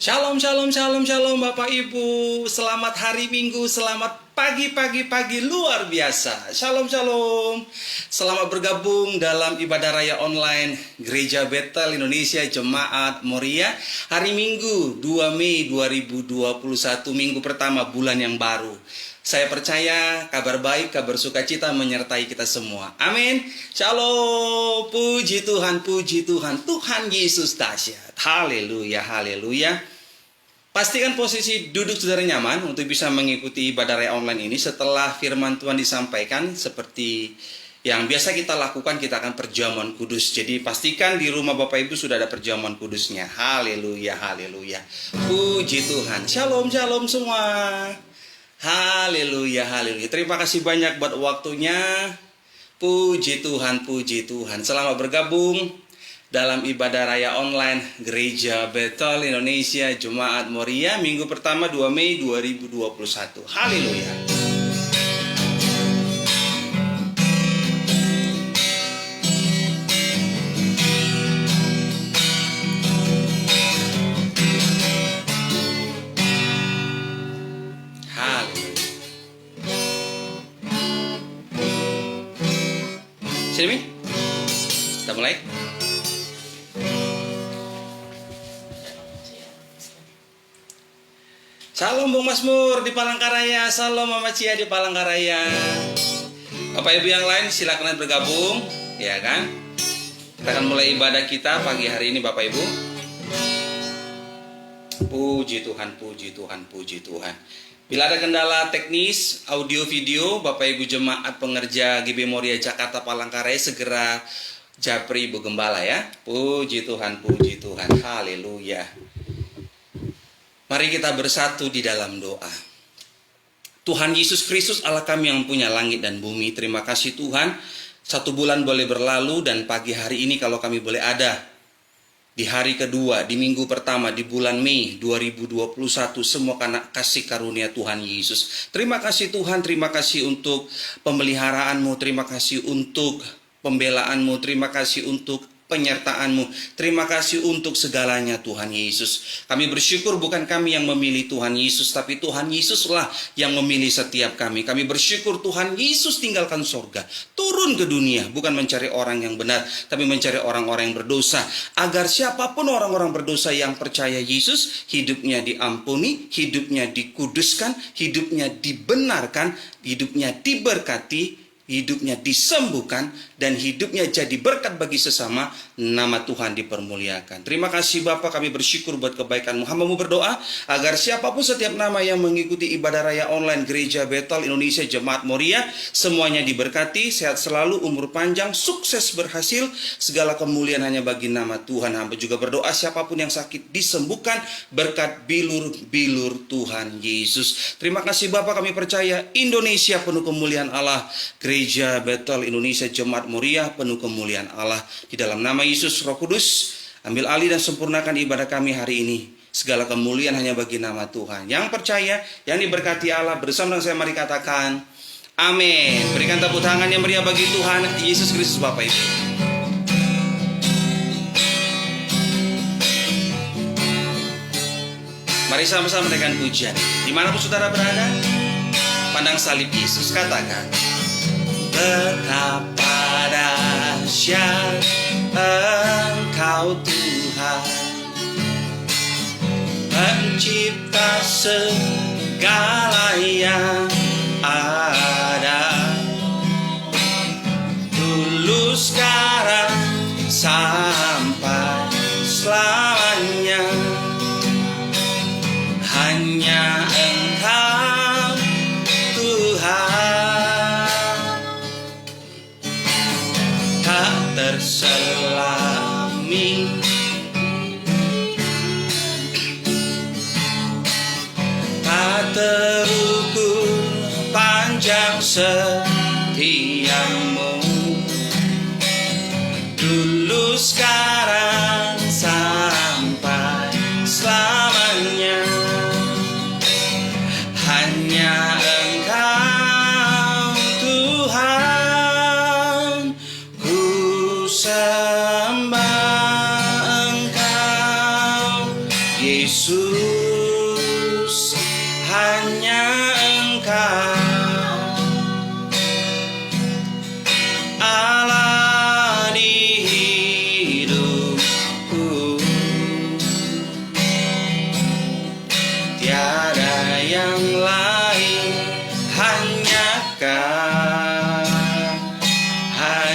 Shalom, shalom, shalom, shalom Bapak Ibu. Selamat hari Minggu, selamat pagi luar biasa. Shalom, shalom. Selamat bergabung dalam ibadah raya online Gereja Betel Indonesia Jemaat Moria. Hari Minggu 2 Mei 2021, minggu pertama bulan yang baru. Saya percaya kabar baik, kabar sukacita menyertai kita semua. Amin. Shalom. Puji Tuhan, puji Tuhan. Tuhan Yesus dahsyat. Haleluya, haleluya. Pastikan posisi duduk saudara nyaman untuk bisa mengikuti ibadah raya online ini. Setelah firman Tuhan disampaikan seperti yang biasa kita lakukan, kita akan perjamuan kudus. Jadi pastikan di rumah Bapak Ibu sudah ada perjamuan kudusnya. Haleluya, haleluya. Puji Tuhan. Shalom, shalom semua. Haleluya, haleluya. Terima kasih banyak buat waktunya. Puji Tuhan, puji Tuhan. Selamat bergabung dalam ibadah raya online Gereja Betel Indonesia Jemaat Moria, minggu pertama 2 Mei 2021. Haleluya. Sini Mi, kita mulai. Salam Bung Masmur di Palangkaraya, salam Mama Cia di Palangkaraya. Bapak Ibu yang lain silakan bergabung, ya kan? Kita akan mulai ibadah kita pagi hari ini Bapak Ibu. Puji Tuhan, puji Tuhan, puji Tuhan. Bila ada kendala teknis, audio video, Bapak Ibu Jemaat Pengerja GB Moria Jakarta Palangkaraya segera japri Ibu Gembala ya. Puji Tuhan, puji Tuhan. Haleluya. Mari kita bersatu di dalam doa. Tuhan Yesus Kristus Allah kami yang punya langit dan bumi. Terima kasih Tuhan. 1 bulan boleh berlalu dan pagi hari ini kalau kami boleh ada di hari kedua, di minggu pertama, di bulan Mei 2021, semua karena kasih karunia Tuhan Yesus. Terima kasih Tuhan, terima kasih untuk pemeliharaanmu, terima kasih untuk pembelaanmu, terima kasih untuk penyertaan-Mu. Terima kasih untuk segalanya Tuhan Yesus. Kami bersyukur bukan kami yang memilih Tuhan Yesus, tapi Tuhan Yesuslah yang memilih setiap kami. Kami bersyukur Tuhan Yesus tinggalkan sorga, turun ke dunia, bukan mencari orang yang benar, tapi mencari orang-orang yang berdosa. Agar siapapun orang-orang berdosa yang percaya Yesus, hidupnya diampuni, hidupnya dikuduskan, hidupnya dibenarkan, hidupnya diberkati, hidupnya disembuhkan, dan hidupnya jadi berkat bagi sesama. Nama Tuhan dipermuliakan. Terima kasih Bapa, kami bersyukur buat kebaikan-Mu. Hamba-Mu berdoa agar siapapun setiap nama yang mengikuti ibadah raya online Gereja Betel Indonesia Jemaat Moria, semuanya diberkati, sehat selalu, umur panjang, sukses berhasil, segala kemuliaan hanya bagi nama Tuhan. Hamba juga berdoa siapapun yang sakit disembuhkan berkat bilur-bilur Tuhan Yesus. Terima kasih Bapa, kami percaya Indonesia penuh kemuliaan Allah. Gereja Betel Indonesia Jemaat Moria penuh kemuliaan Allah. Di dalam nama Yesus Roh Kudus, ambil alih dan sempurnakan ibadah kami hari ini. Segala kemuliaan hanya bagi nama Tuhan. Yang percaya, yang diberkati Allah, bersama dengan saya mari katakan amin. Berikan tepuk tangan yang meriah bagi Tuhan Yesus Kristus Bapak Ibu. Mari sama-sama menaikkan pujian. Dimanapun saudara berada, pandang salib Yesus, katakan betapa dahsyat Engkau Tuhan, pencipta segala yang ada, dulu sekarang sampai selamanya. Hanya Engkau Tuhan, tak terselami, tak terukur panjang setiamu, dulu sekarang sampai selamanya. Hanya Engkau Tuhan, ku sembah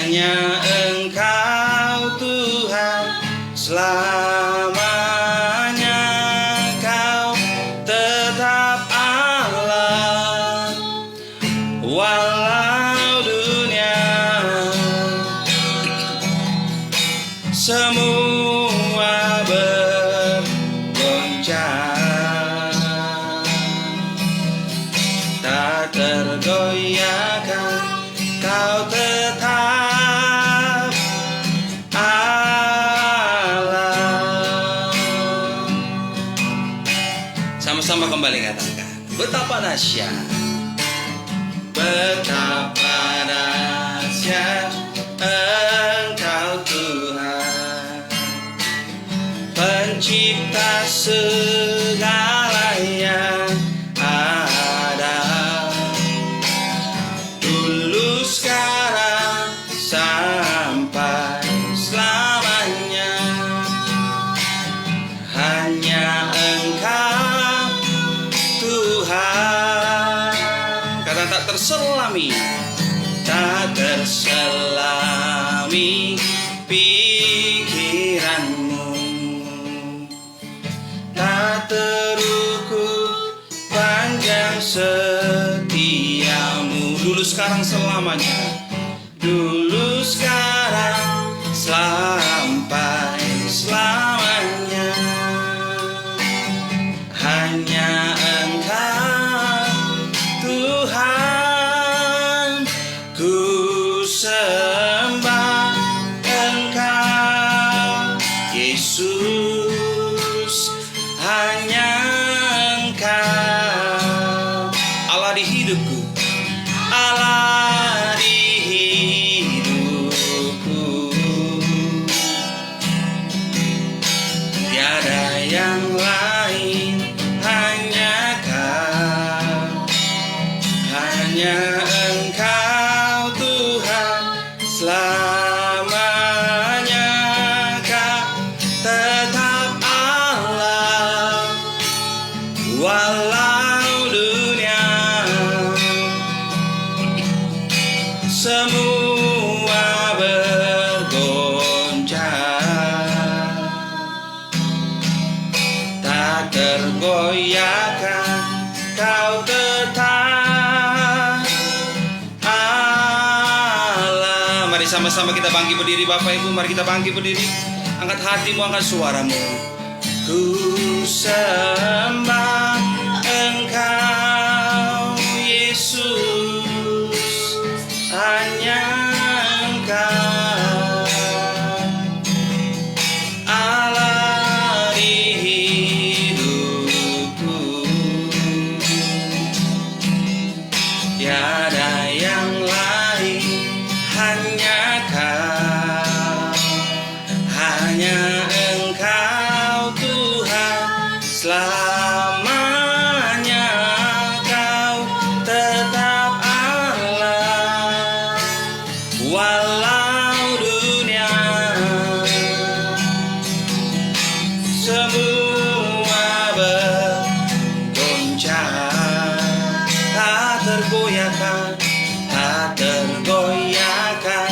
hanya Engkau Tuhan, selamanya Kau tetap Allah. Walau dunia semua bergoncang, tak tergoyahkan, Kau tetap Allah. Sama-sama kembali katakan, betapa dahsyat, betapa dahsyat Engkau Tuhan, pencipta segala yang ada, dulu sekarang sampai selamanya. Hanya Engkau Tuhan, kata tak terselami, tak terselami pikiranmu, tak terukur panjang setiamu. Dulu sekarang selamanya, dulu sekarang sampai selamanya. Hanya Engkau Tuhan, ku sembah Engkau Yesus. Hanya Engkau Allah di hidupku, Allah di hidupku. Tiada yang lain, hanya Kau, hanya Engkau Tuhan, selamanya Kau tetap Allah. Walau dunia semua bergoncang, tak tergoyahkan, Kau tetap Allah. Mari sama-sama kita bangkit berdiri, Bapak Ibu. Mari kita bangkit berdiri. Angkat hatimu, angkat suaramu. Ku sembah Engkau Yesus, hanya Engkau Allah di hidupku. Tiada yang lain, hanya Kau, hanya Engkau Tuhan, selamanya Kau tetap Allah. Walau dunia semua bergoncang, tak tergoyahkan, tak tergoyahkan,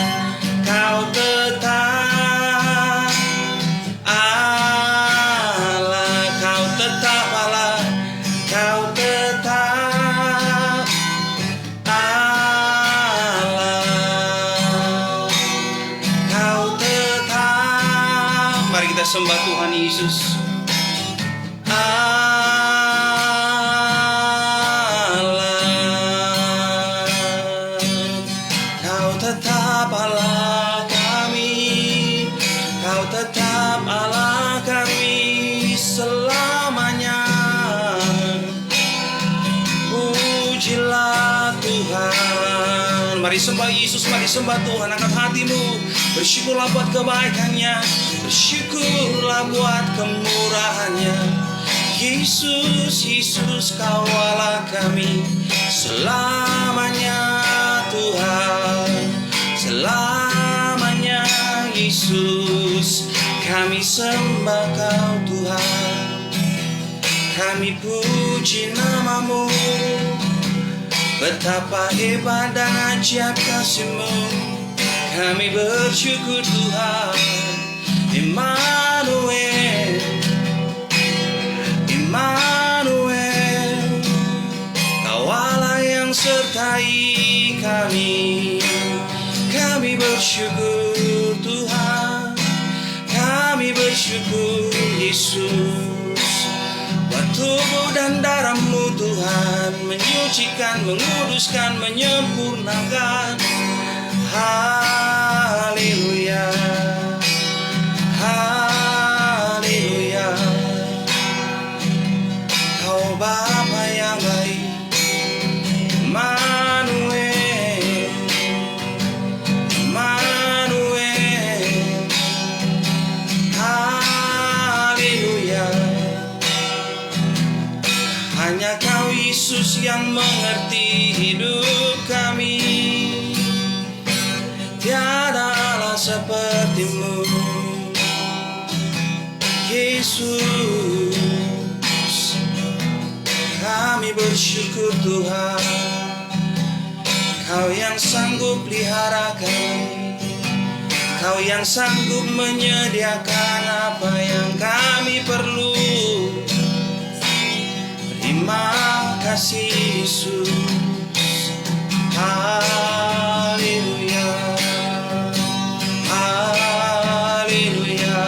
Kau tetap Allah. Kau tetap Allah, Kau tetap Allah, Kau tetap. Mari kita sembah Tuhan Yesus. Allah, Kau tetap Allah kami, Kau tetap Allah kami selamanya. Pujilah Tuhan. Mari sembah Yesus, mari sembah Tuhan. Angkat hatimu, bersyukurlah buat kebaikannya, bersyukurlah buat kemurahannya. Yesus, Yesus, Kau Allah kami selamanya. Tuhan, selamanya. Yesus, kami sembah Kau Tuhan, kami puji nama-Mu. Betapa hebat dan ajaib kasih-Mu, Kami bersyukur Tuhan, Immanuel, Immanuel, Kau Allah yang sertai kami. Kami bersyukur Tuhan, kami bersyukur Yesus. Buat tubuh dan darah-Mu Tuhan, menyucikan, menguduskan, menyempurnakan. Haleluya, haleluya. Kau Bapa yang baik, Immanuel, Immanuel. Haleluya. Hanya Kau Yesus yang mengerti hidup kami. Tiada Allah seperti-Mu, Yesus. Kami bersyukur Tuhan, Kau yang sanggup pelihara kami, Kau yang sanggup menyediakan apa yang kami perlu. Terima kasih Yesus. Haleluya, haleluya,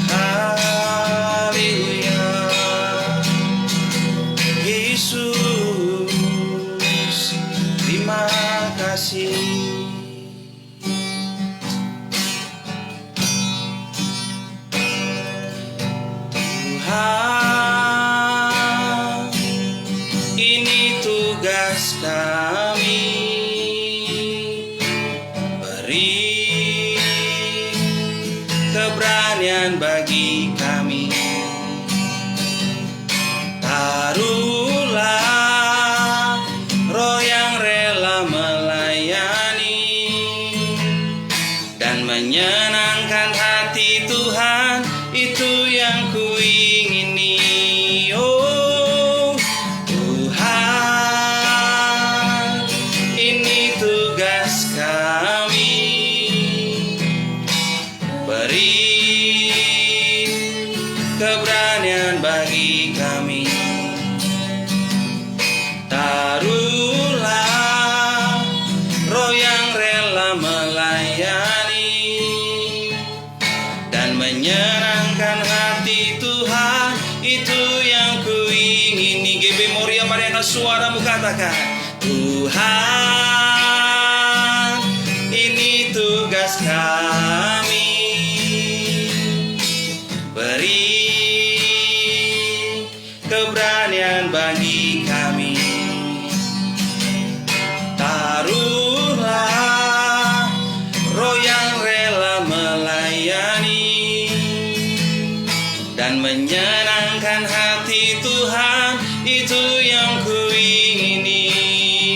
haleluya. Yesus, terima kasih. Tuhan, ini tugas kami, beri keberanian bagi kami. Taruhlah roh yang rela melayani dan menyenangkan hati Tuhan, itu yang kuingini. Oh Tuhan, ini tugas kami, beri keberanian bagi kami. Taruhlah roh yang rela melayani dan menyenangkan hati Tuhan, itu yang kuingini. GB Moria Mariana, suaramu katakan, Tuhan, ini tugas kami, beri keberanian bagi kami. Taruhlah roh yang rela melayani dan menyenangkan hati Tuhan, itu yang kuingini.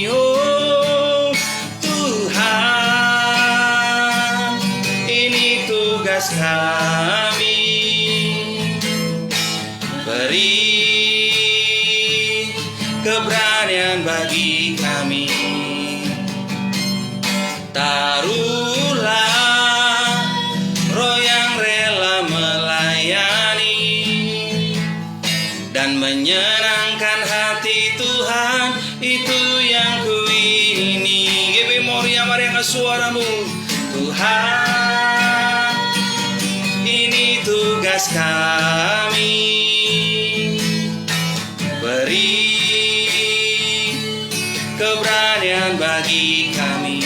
Oh Tuhan, ini tugas kami, beri keberanian bagi kami. Taruhlah roh yang rela melayani dan menyenangkan hati Tuhan, itu yang kuingini. GB Moria Mariana, suaramu. Tuhan, ini tugas kami, beri keberanian bagi kami.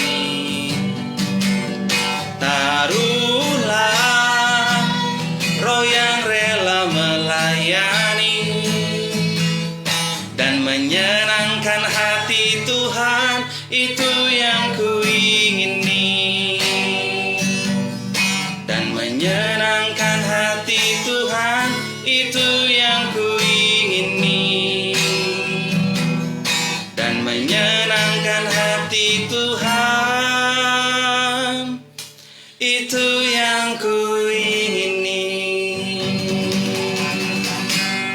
Taruhlah roh yang rela melayani dan menyenangkan hati Tuhan, itu yang kuingini. Dan menyenangkan hati Tuhan, itu yang kuingini. Dan menyenangkan hati Tuhan, itu yang kuingini.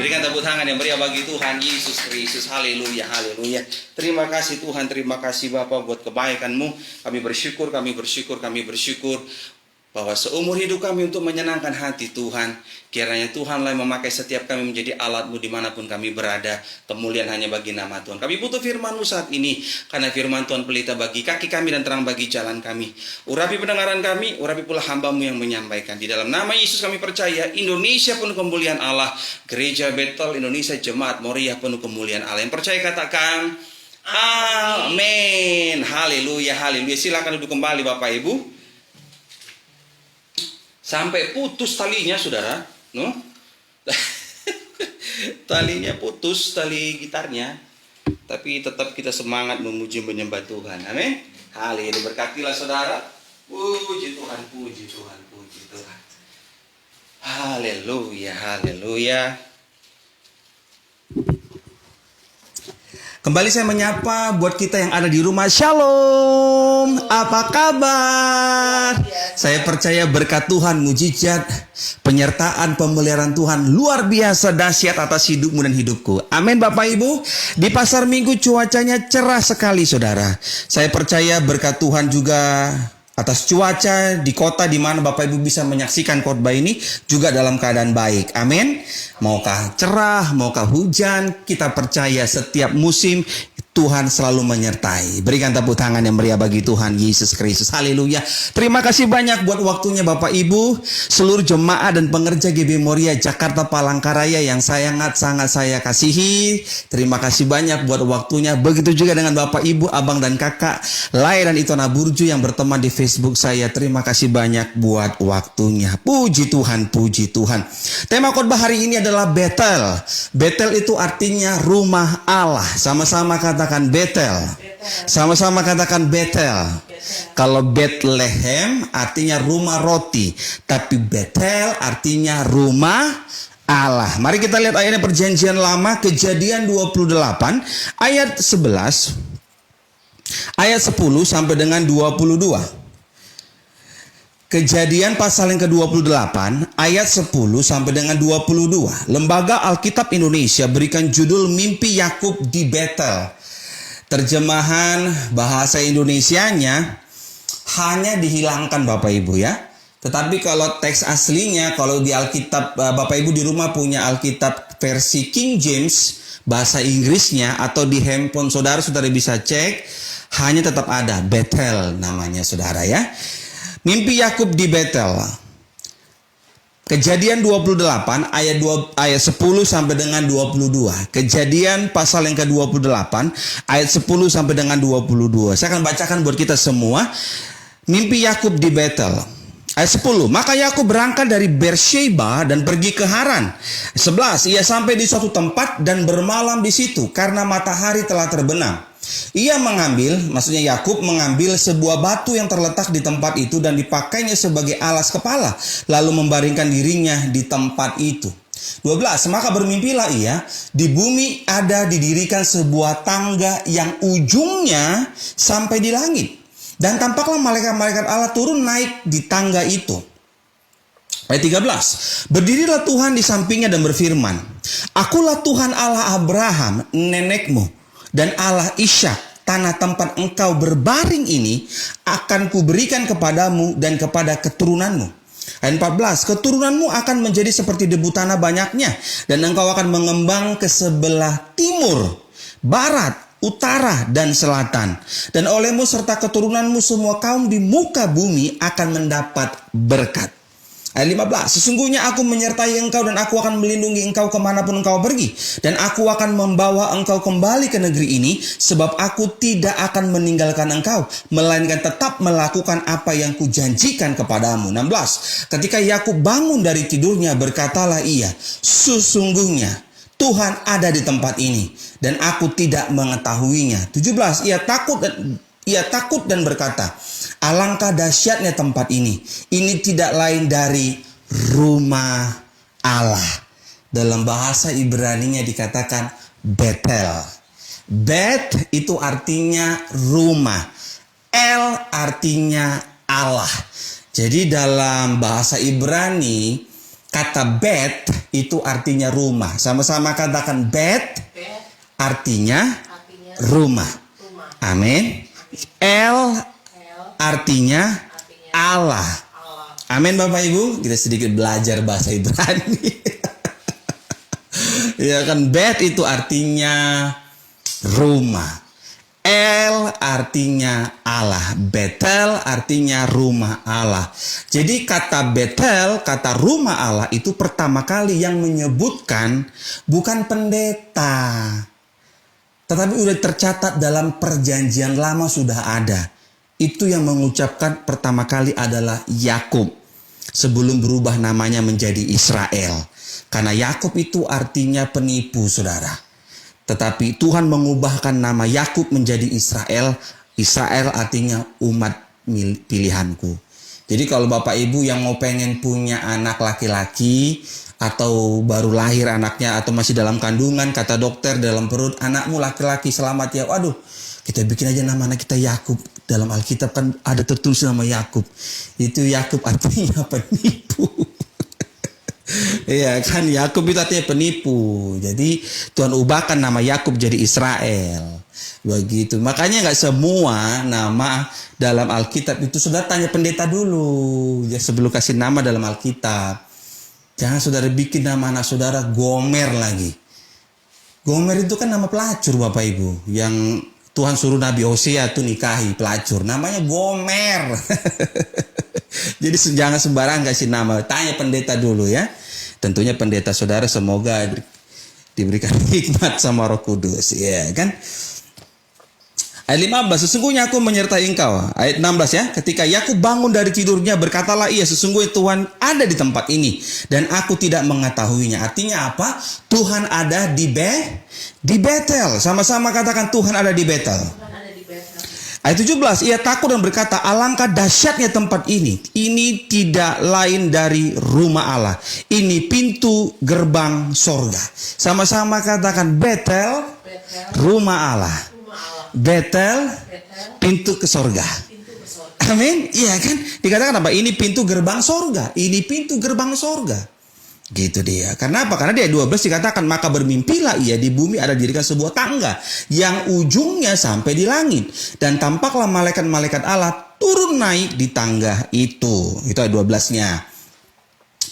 Berikan tepuk tangan yang meriah bagi Tuhan Yesus Kristus. Kristus. Haleluya, haleluya. Terima kasih Tuhan, terima kasih Bapa buat kebaikan-Mu. Kami bersyukur bahwa seumur hidup kami untuk menyenangkan hati Tuhan. Kiranya Tuhanlah yang memakai setiap kami menjadi alat-Mu dimanapun kami berada. Kemuliaan hanya bagi nama Tuhan. Kami butuh firman-Mu saat ini, karena firman Tuhan pelita bagi kaki kami dan terang bagi jalan kami. Urapi pendengaran kami, urapi pula hamba-Mu yang menyampaikan. Di dalam nama Yesus kami percaya, Indonesia penuh kemuliaan Allah. Gereja Bethel Indonesia Jemaat Moriah penuh kemuliaan Allah. Yang percaya katakan amin. Haleluya, haleluya. Silakan duduk kembali Bapak Ibu. Sampai putus talinya saudara, no? Talinya putus, tali gitarnya. Tapi tetap kita semangat memuji menyembah Tuhan, amin. Haleluya, berkatilah saudara. Puji Tuhan, puji Tuhan, puji Tuhan. Haleluya, haleluya. Kembali saya menyapa buat kita yang ada di rumah. Shalom, apa kabar? Saya percaya berkat Tuhan, mujizat, penyertaan, pemeliharaan Tuhan luar biasa dahsyat atas hidupmu dan hidupku. Amin Bapak Ibu. Di pasar Minggu cuacanya cerah sekali saudara. Saya percaya berkat Tuhan juga atas cuaca di kota di mana Bapak Ibu bisa menyaksikan khotbah ini juga dalam keadaan baik. Amin. Maukah cerah, maukah hujan, kita percaya setiap musim Tuhan selalu menyertai. Berikan tepuk tangan yang meriah bagi Tuhan Yesus Kristus. Haleluya. Terima kasih banyak buat waktunya Bapak Ibu, seluruh jemaat dan pengerja GB Moriah Jakarta Palangkaraya yang sangat saya kasihi. Terima kasih banyak buat waktunya. Begitu juga dengan Bapak Ibu, abang dan kakak lahiran Itona Burju yang berteman di Facebook saya. Terima kasih banyak buat waktunya. Puji Tuhan, puji Tuhan. Tema khotbah hari ini adalah Bethel. Bethel itu artinya rumah Allah. Sama-sama katakan Bethel. Sama-sama katakan Bethel. Kalau Bethlehem artinya rumah roti, tapi Bethel artinya rumah Allah. Mari kita lihat ayatnya Perjanjian Lama, Kejadian 28 ayat 11, ayat 10 sampai dengan 22. Kejadian pasal yang ke-28 ayat 10 sampai dengan 22. Lembaga Alkitab Indonesia berikan judul Mimpi Yakub di Bethel. Terjemahan bahasa Indonesianya hanya dihilangkan Bapak Ibu ya. Tetapi kalau teks aslinya, kalau di Alkitab Bapak Ibu di rumah punya Alkitab versi King James bahasa Inggrisnya, atau di handphone saudara bisa cek, hanya tetap ada Bethel namanya saudara ya. Mimpi Yakub di Bethel. Kejadian 28 ayat 10 sampai dengan 22. Kejadian pasal yang ke-28 ayat 10 sampai dengan 22. Saya akan bacakan buat kita semua. Mimpi Yakub di Bethel. Ayat 10. Maka Yakub berangkat dari Beersheba dan pergi ke Haran. 11. Ia sampai di suatu tempat dan bermalam di situ karena matahari telah terbenam. Ia maksudnya Yakub mengambil sebuah batu yang terletak di tempat itu dan dipakainya sebagai alas kepala, lalu membaringkan dirinya di tempat itu. 12. Maka bermimpilah ia, di bumi ada didirikan sebuah tangga yang ujungnya sampai di langit, dan tampaklah malaikat-malaikat Allah turun naik di tangga itu. Ayat 13. Berdirilah Tuhan di sampingnya dan berfirman, Akulah Tuhan Allah Abraham, nenekmu, dan Allah Ishak. Tanah tempat engkau berbaring ini akan kuberikan kepadamu dan kepada keturunanmu. Ayat 14. Keturunanmu akan menjadi seperti debu tanah banyaknya, dan engkau akan mengembang ke sebelah timur, barat, utara, dan selatan. Dan olehmu serta keturunanmu semua kaum di muka bumi akan mendapat berkat. Ayat 15. Sesungguhnya aku menyertai engkau dan aku akan melindungi engkau kemanapun engkau pergi. Dan aku akan membawa engkau kembali ke negeri ini, sebab aku tidak akan meninggalkan engkau, melainkan tetap melakukan apa yang kujanjikan kepadamu. 16. Ketika Yakub bangun dari tidurnya, berkatalah ia, sesungguhnya Tuhan ada di tempat ini dan aku tidak mengetahuinya. 17. Ia takut dan berkata, alangkah dahsyatnya tempat ini. Ini tidak lain dari rumah Allah. Dalam bahasa Ibraninya dikatakan Bethel. Bet itu artinya rumah. El artinya Allah. Jadi dalam bahasa Ibrani, kata bet itu artinya rumah. Sama-sama katakan bet artinya rumah. Amin. El artinya Allah. Amin Bapak Ibu. Kita sedikit belajar bahasa Ibrani. Ya kan, Bet itu artinya rumah. El artinya Allah. Betel artinya rumah Allah. Jadi kata Betel, kata rumah Allah itu pertama kali yang menyebutkan bukan pendeta, tetapi sudah tercatat dalam perjanjian lama sudah ada. Itu yang mengucapkan pertama kali adalah Yakub. Sebelum berubah namanya menjadi Israel. Karena Yakub itu artinya penipu, saudara. Tetapi Tuhan mengubahkan nama Yakub menjadi Israel. Israel artinya umat pilihanku. Jadi kalau Bapak Ibu yang mau pengen punya anak laki-laki, atau baru lahir anaknya, atau masih dalam kandungan, kata dokter dalam perut, anakmu laki-laki selamat ya. Waduh, kita bikin aja nama anak kita Yakub. Dalam Alkitab kan ada tertulis nama Yakub. Itu Yakub artinya penipu. Iya kan, Yakub itu artinya penipu. Jadi Tuhan ubahkan nama Yakub jadi Israel. Begitu. Makanya nggak semua nama dalam Alkitab itu sudah tanya pendeta dulu. Ya sebelum kasih nama dalam Alkitab. Jangan saudara bikin nama anak saudara Gomer lagi. Gomer itu kan nama pelacur Bapak Ibu. Yang Tuhan suruh Nabi Hosea tuh nikahi pelacur. Namanya Gomer. Jadi jangan sembarang kasih nama. Tanya pendeta dulu ya. Tentunya pendeta saudara semoga diberikan hikmat sama Roh Kudus. Ya kan. Ayat 15, sesungguhnya aku menyertai engkau. Ayat 16 ya, ketika Yakub bangun dari tidurnya, berkatalah ia, sesungguhnya Tuhan ada di tempat ini, dan aku tidak mengetahuinya. Artinya apa? Tuhan ada di Betel. Sama-sama katakan Tuhan ada di Betel. Ayat 17, ia takut dan berkata, alangkah dahsyatnya tempat ini. Ini tidak lain dari rumah Allah. Ini pintu gerbang sorga. Sama-sama katakan Betel, rumah Allah. Betel, pintu ke sorga. Amin. Iya kan? Dikatakan apa? Ini pintu gerbang sorga. Ini pintu gerbang sorga. Gitu dia. Karena apa? Karena di ayat 12 dikatakan, maka bermimpilah ia, di bumi ada dirikan sebuah tangga yang ujungnya sampai di langit. Dan tampaklah malaikat-malaikat Allah turun naik di tangga itu. Itu ayat 12-nya.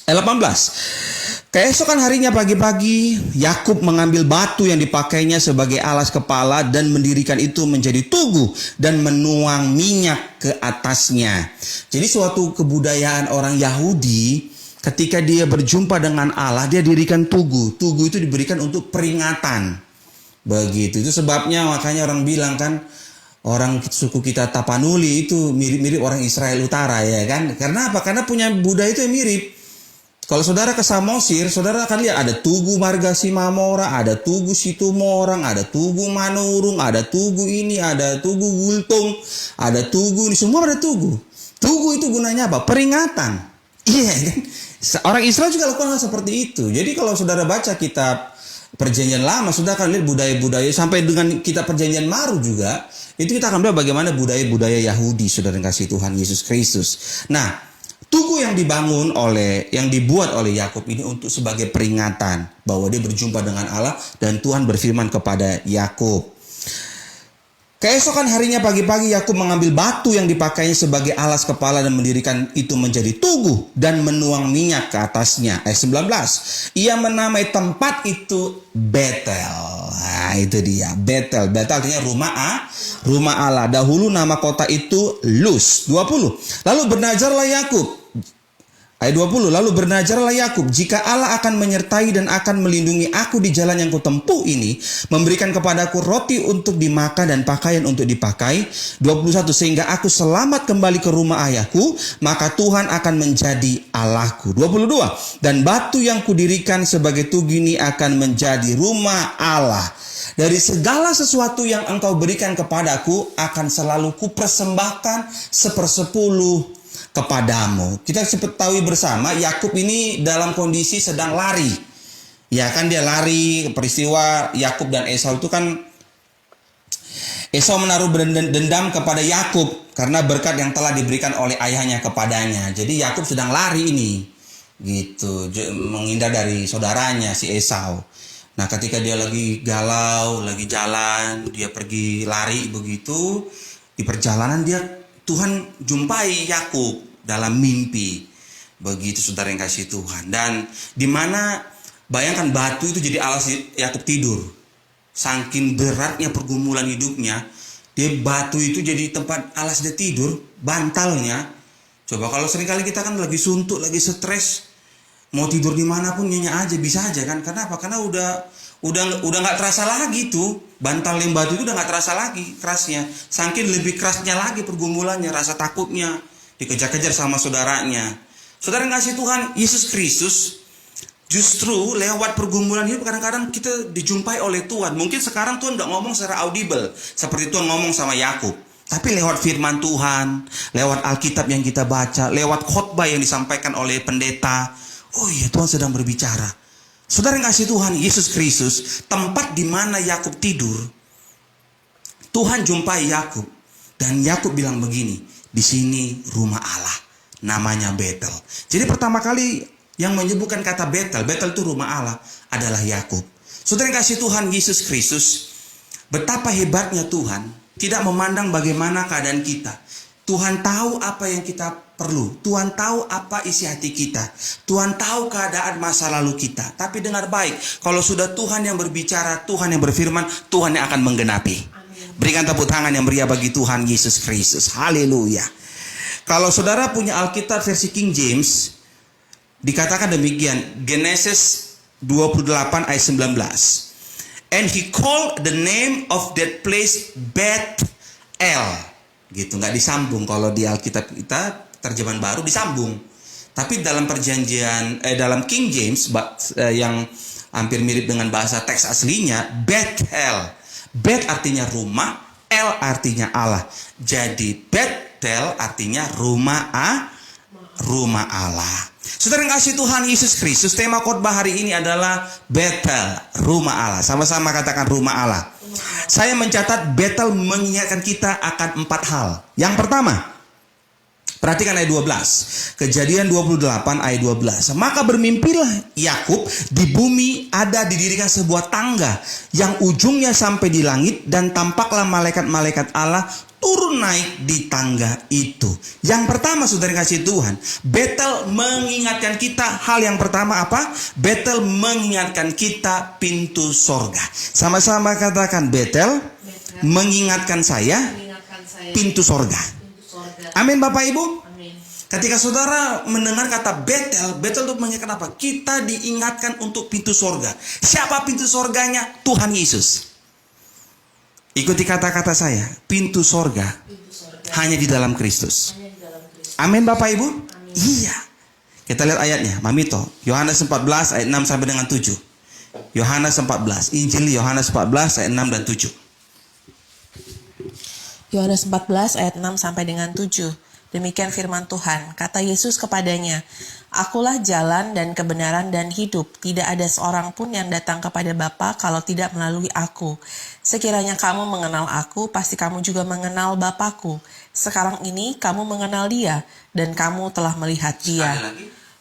Ayat 18. Keesokan harinya pagi-pagi, Yakub mengambil batu yang dipakainya sebagai alas kepala dan mendirikan itu menjadi tugu dan menuang minyak ke atasnya. Jadi suatu kebudayaan orang Yahudi, ketika dia berjumpa dengan Allah, dia dirikan tugu. Tugu itu diberikan untuk peringatan. Begitu. Itu sebabnya makanya orang bilang kan, orang suku kita Tapanuli itu mirip-mirip orang Israel Utara ya kan. Karena apa? Karena punya budaya itu yang mirip. Kalau saudara ke Samosir, saudara akan lihat ada Tugu Marga Simamora, ada Tugu Situmorang, ada Tugu Manurung, ada Tugu ini, ada Tugu Gultung, ada Tugu ini, semua ada Tugu. Tugu itu gunanya apa? Peringatan. Iya kan? Orang Israel juga lakukan hal seperti itu. Jadi kalau saudara baca kitab Perjanjian Lama, saudara akan lihat budaya-budaya, sampai dengan kitab Perjanjian Baru juga, itu kita akan lihat bagaimana budaya-budaya Yahudi, saudara kasih Tuhan Yesus Kristus. Nah, tugu yang dibuat oleh Yakub ini untuk sebagai peringatan bahwa dia berjumpa dengan Allah dan Tuhan berfirman kepada Yakub. Keesokan harinya pagi-pagi Yakub mengambil batu yang dipakainya sebagai alas kepala dan mendirikan itu menjadi tugu dan menuang minyak ke atasnya. Ayat 19. Ia menamai tempat itu Betel. Nah, itu dia. Betel. Betel artinya rumah Allah. Dahulu nama kota itu Luz. 20. Lalu bernazarlah Yakub. Ayat 20, lalu bernazarlah Yakub, jika Allah akan menyertai dan akan melindungi aku di jalan yang kutempuh ini, memberikan kepadaku roti untuk dimakan dan pakaian untuk dipakai. 21, sehingga aku selamat kembali ke rumah ayahku, maka Tuhan akan menjadi Allahku. 22, dan batu yang kudirikan sebagai tugu ini akan menjadi rumah Allah. Dari segala sesuatu yang engkau berikan kepadaku, akan selalu kupersembahkan 1/10 kepadamu. Kita ketahui bersama Yakub ini dalam kondisi sedang lari. Ya kan, dia lari. Peristiwa Yakub dan Esau itu kan, Esau menaruh dendam kepada Yakub karena berkat yang telah diberikan oleh ayahnya kepadanya. Jadi Yakub sedang lari ini, gitu, menghindar dari saudaranya si Esau. Nah, ketika dia lagi galau, lagi jalan, dia pergi lari begitu, di perjalanan Tuhan jumpai Yakub dalam mimpi. Begitu saudara yang kasih Tuhan. Dan di mana bayangkan batu itu jadi alas Yakub tidur. Saking beratnya pergumulan hidupnya, batu itu jadi tempat alas dia tidur, bantalnya. Coba kalau seringkali kita kan lagi suntuk, lagi stres, mau tidur dimanapun nyenyak aja, bisa aja kan? Kenapa? Karena udah nggak terasa lagi tuh bantal yang batu itu udah nggak terasa lagi kerasnya. Saking lebih kerasnya lagi pergumulannya, rasa takutnya, dikejar-kejar sama saudaranya. Saudara yang kasih Tuhan, Yesus Kristus justru lewat pergumulan hidup kadang-kadang kita dijumpai oleh Tuhan. Mungkin sekarang Tuhan nggak ngomong secara audible seperti Tuhan ngomong sama Yakub. Tapi lewat firman Tuhan, lewat Alkitab yang kita baca, lewat khotbah yang disampaikan oleh pendeta. Oh iya, Tuhan sedang berbicara. Saudara yang kasih Tuhan, Yesus Kristus, tempat di mana Yakub tidur, Tuhan jumpai Yakub. Dan Yakub bilang begini, di sini rumah Allah, namanya Betel. Jadi pertama kali yang menyebutkan kata Betel itu rumah Allah, adalah Yakub. Saudara yang kasih Tuhan, Yesus Kristus, betapa hebatnya Tuhan, tidak memandang bagaimana keadaan kita. Tuhan tahu apa yang kita perlu. Tuhan tahu apa isi hati kita. Tuhan tahu keadaan masa lalu kita. Tapi dengar baik, kalau sudah Tuhan yang berbicara, Tuhan yang berfirman, Tuhan yang akan menggenapi. Amin. Berikan tepuk tangan yang meriah bagi Tuhan Yesus Kristus. Haleluya. Kalau saudara punya Alkitab versi King James, dikatakan demikian, Genesis 28 ayat 19. And he called the name of that place Beth-el. Gitu, nggak disambung. Kalau di Alkitab kita terjemahan baru disambung. Tapi dalam dalam King James yang hampir mirip dengan bahasa teks aslinya, Beth-el. Beth artinya rumah, El artinya Allah. Jadi Beth-el artinya rumah Allah. Saudara yang kasih Tuhan Yesus Kristus, tema khotbah hari ini adalah Betel, rumah Allah. Sama-sama katakan rumah Allah. Saya mencatat Betel mengingatkan kita akan 4 hal. Yang pertama, perhatikan ayat 12. Kejadian 28 ayat 12. Maka bermimpilah Yakub, di bumi ada didirikan sebuah tangga yang ujungnya sampai di langit, dan tampaklah malaikat-malaikat Allah turun naik di tangga itu. Yang pertama, saudara kasih Tuhan, Betel mengingatkan kita, hal yang pertama apa? Betel mengingatkan kita pintu sorga. Sama-sama katakan, Betel mengingatkan saya pintu sorga. Amin Bapak Ibu. Amin. Ketika saudara mendengar kata Betel itu mengingatkan apa? Kita diingatkan untuk pintu sorga. Siapa pintu sorganya? Tuhan Yesus. Ikuti kata-kata saya, pintu sorga hanya di dalam Kristus. Amin Bapak Ibu. Amin. Iya. Kita lihat ayatnya, Mamito. Yohanes 14 ayat 6 sampai dengan 7. Yohanes 14, Injil Yohanes 14 ayat 6 dan 7. Yohanes 14 ayat 6 sampai dengan 7. Demikian firman Tuhan. Kata Yesus kepadanya, Akulah jalan dan kebenaran dan hidup. Tidak ada seorang pun yang datang kepada Bapa kalau tidak melalui aku. Sekiranya kamu mengenal aku, pasti kamu juga mengenal Bapakku. Sekarang ini kamu mengenal Dia, dan kamu telah melihat Dia.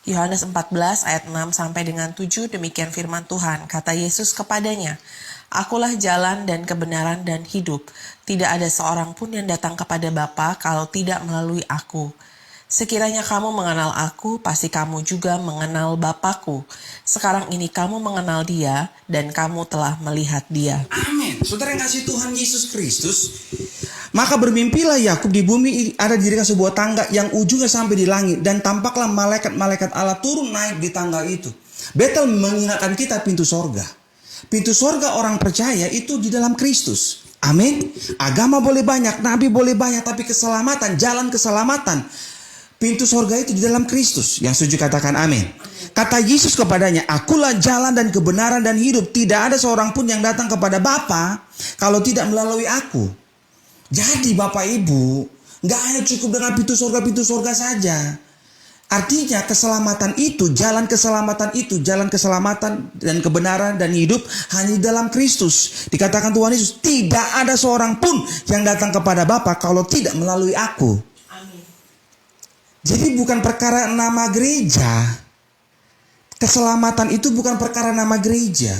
Yohanes 14 ayat 6 sampai dengan 7. Demikian firman Tuhan. Kata Yesus kepadanya, Akulah jalan dan kebenaran dan hidup. Tidak ada seorang pun yang datang kepada Bapa kalau tidak melalui aku. Sekiranya kamu mengenal aku, pasti kamu juga mengenal Bapakku. Sekarang ini kamu mengenal Dia, dan kamu telah melihat Dia. Amin. Saudara yang kasih Tuhan Yesus Kristus, maka bermimpilah Yakub, di bumi ada didirikan sebuah tangga yang ujungnya sampai di langit, dan tampaklah malaikat-malaikat Allah turun naik di tangga itu. Betel mengingatkan kita pintu sorga. Pintu sorga orang percaya itu di dalam Kristus. Amin. Agama boleh banyak, nabi boleh banyak, tapi keselamatan, jalan keselamatan, pintu sorga itu di dalam Kristus. Yang setuju katakan amin. Kata Yesus kepadanya, Akulah jalan dan kebenaran dan hidup. Tidak ada seorang pun yang datang kepada Bapa kalau tidak melalui aku. Jadi Bapak Ibu, gak hanya cukup dengan pintu sorga saja. Artinya keselamatan itu, jalan keselamatan dan kebenaran dan hidup hanya di dalam Kristus. Dikatakan Tuhan Yesus, tidak ada seorang pun yang datang kepada Bapa kalau tidak melalui aku. Amin. Jadi bukan perkara nama gereja. Keselamatan itu bukan perkara nama gereja.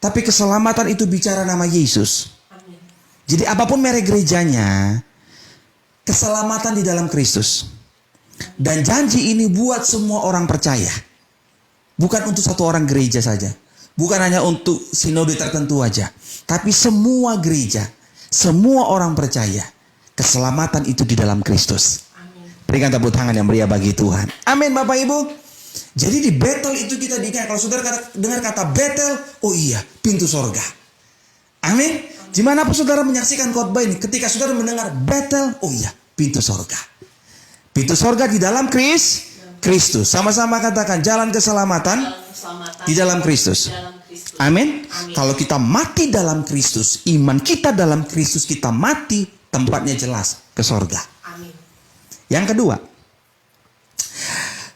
Tapi keselamatan itu bicara nama Yesus. Jadi apapun merek gerejanya, keselamatan di dalam Kristus. Dan janji ini buat semua orang percaya. Bukan untuk satu orang gereja saja. Bukan hanya untuk sinode tertentu aja. Tapi semua gereja, semua orang percaya. Keselamatan itu di dalam Kristus. Berikan tepuk tangan yang meriah bagi Tuhan. Amin Bapak Ibu. Jadi di Betel itu kita diingat. Kalau saudara dengar kata Betel, oh iya, pintu sorga. Amin. Dimanapun saudara menyaksikan khotbah ini, ketika saudara mendengar Betel, oh iya, pintu sorga. Pintu sorga di dalam Kristus. Sama-sama katakan jalan keselamatan di dalam Kristus. Amin. Kalau kita mati dalam Kristus, iman kita dalam Kristus, kita mati, tempatnya jelas ke sorga. Yang kedua,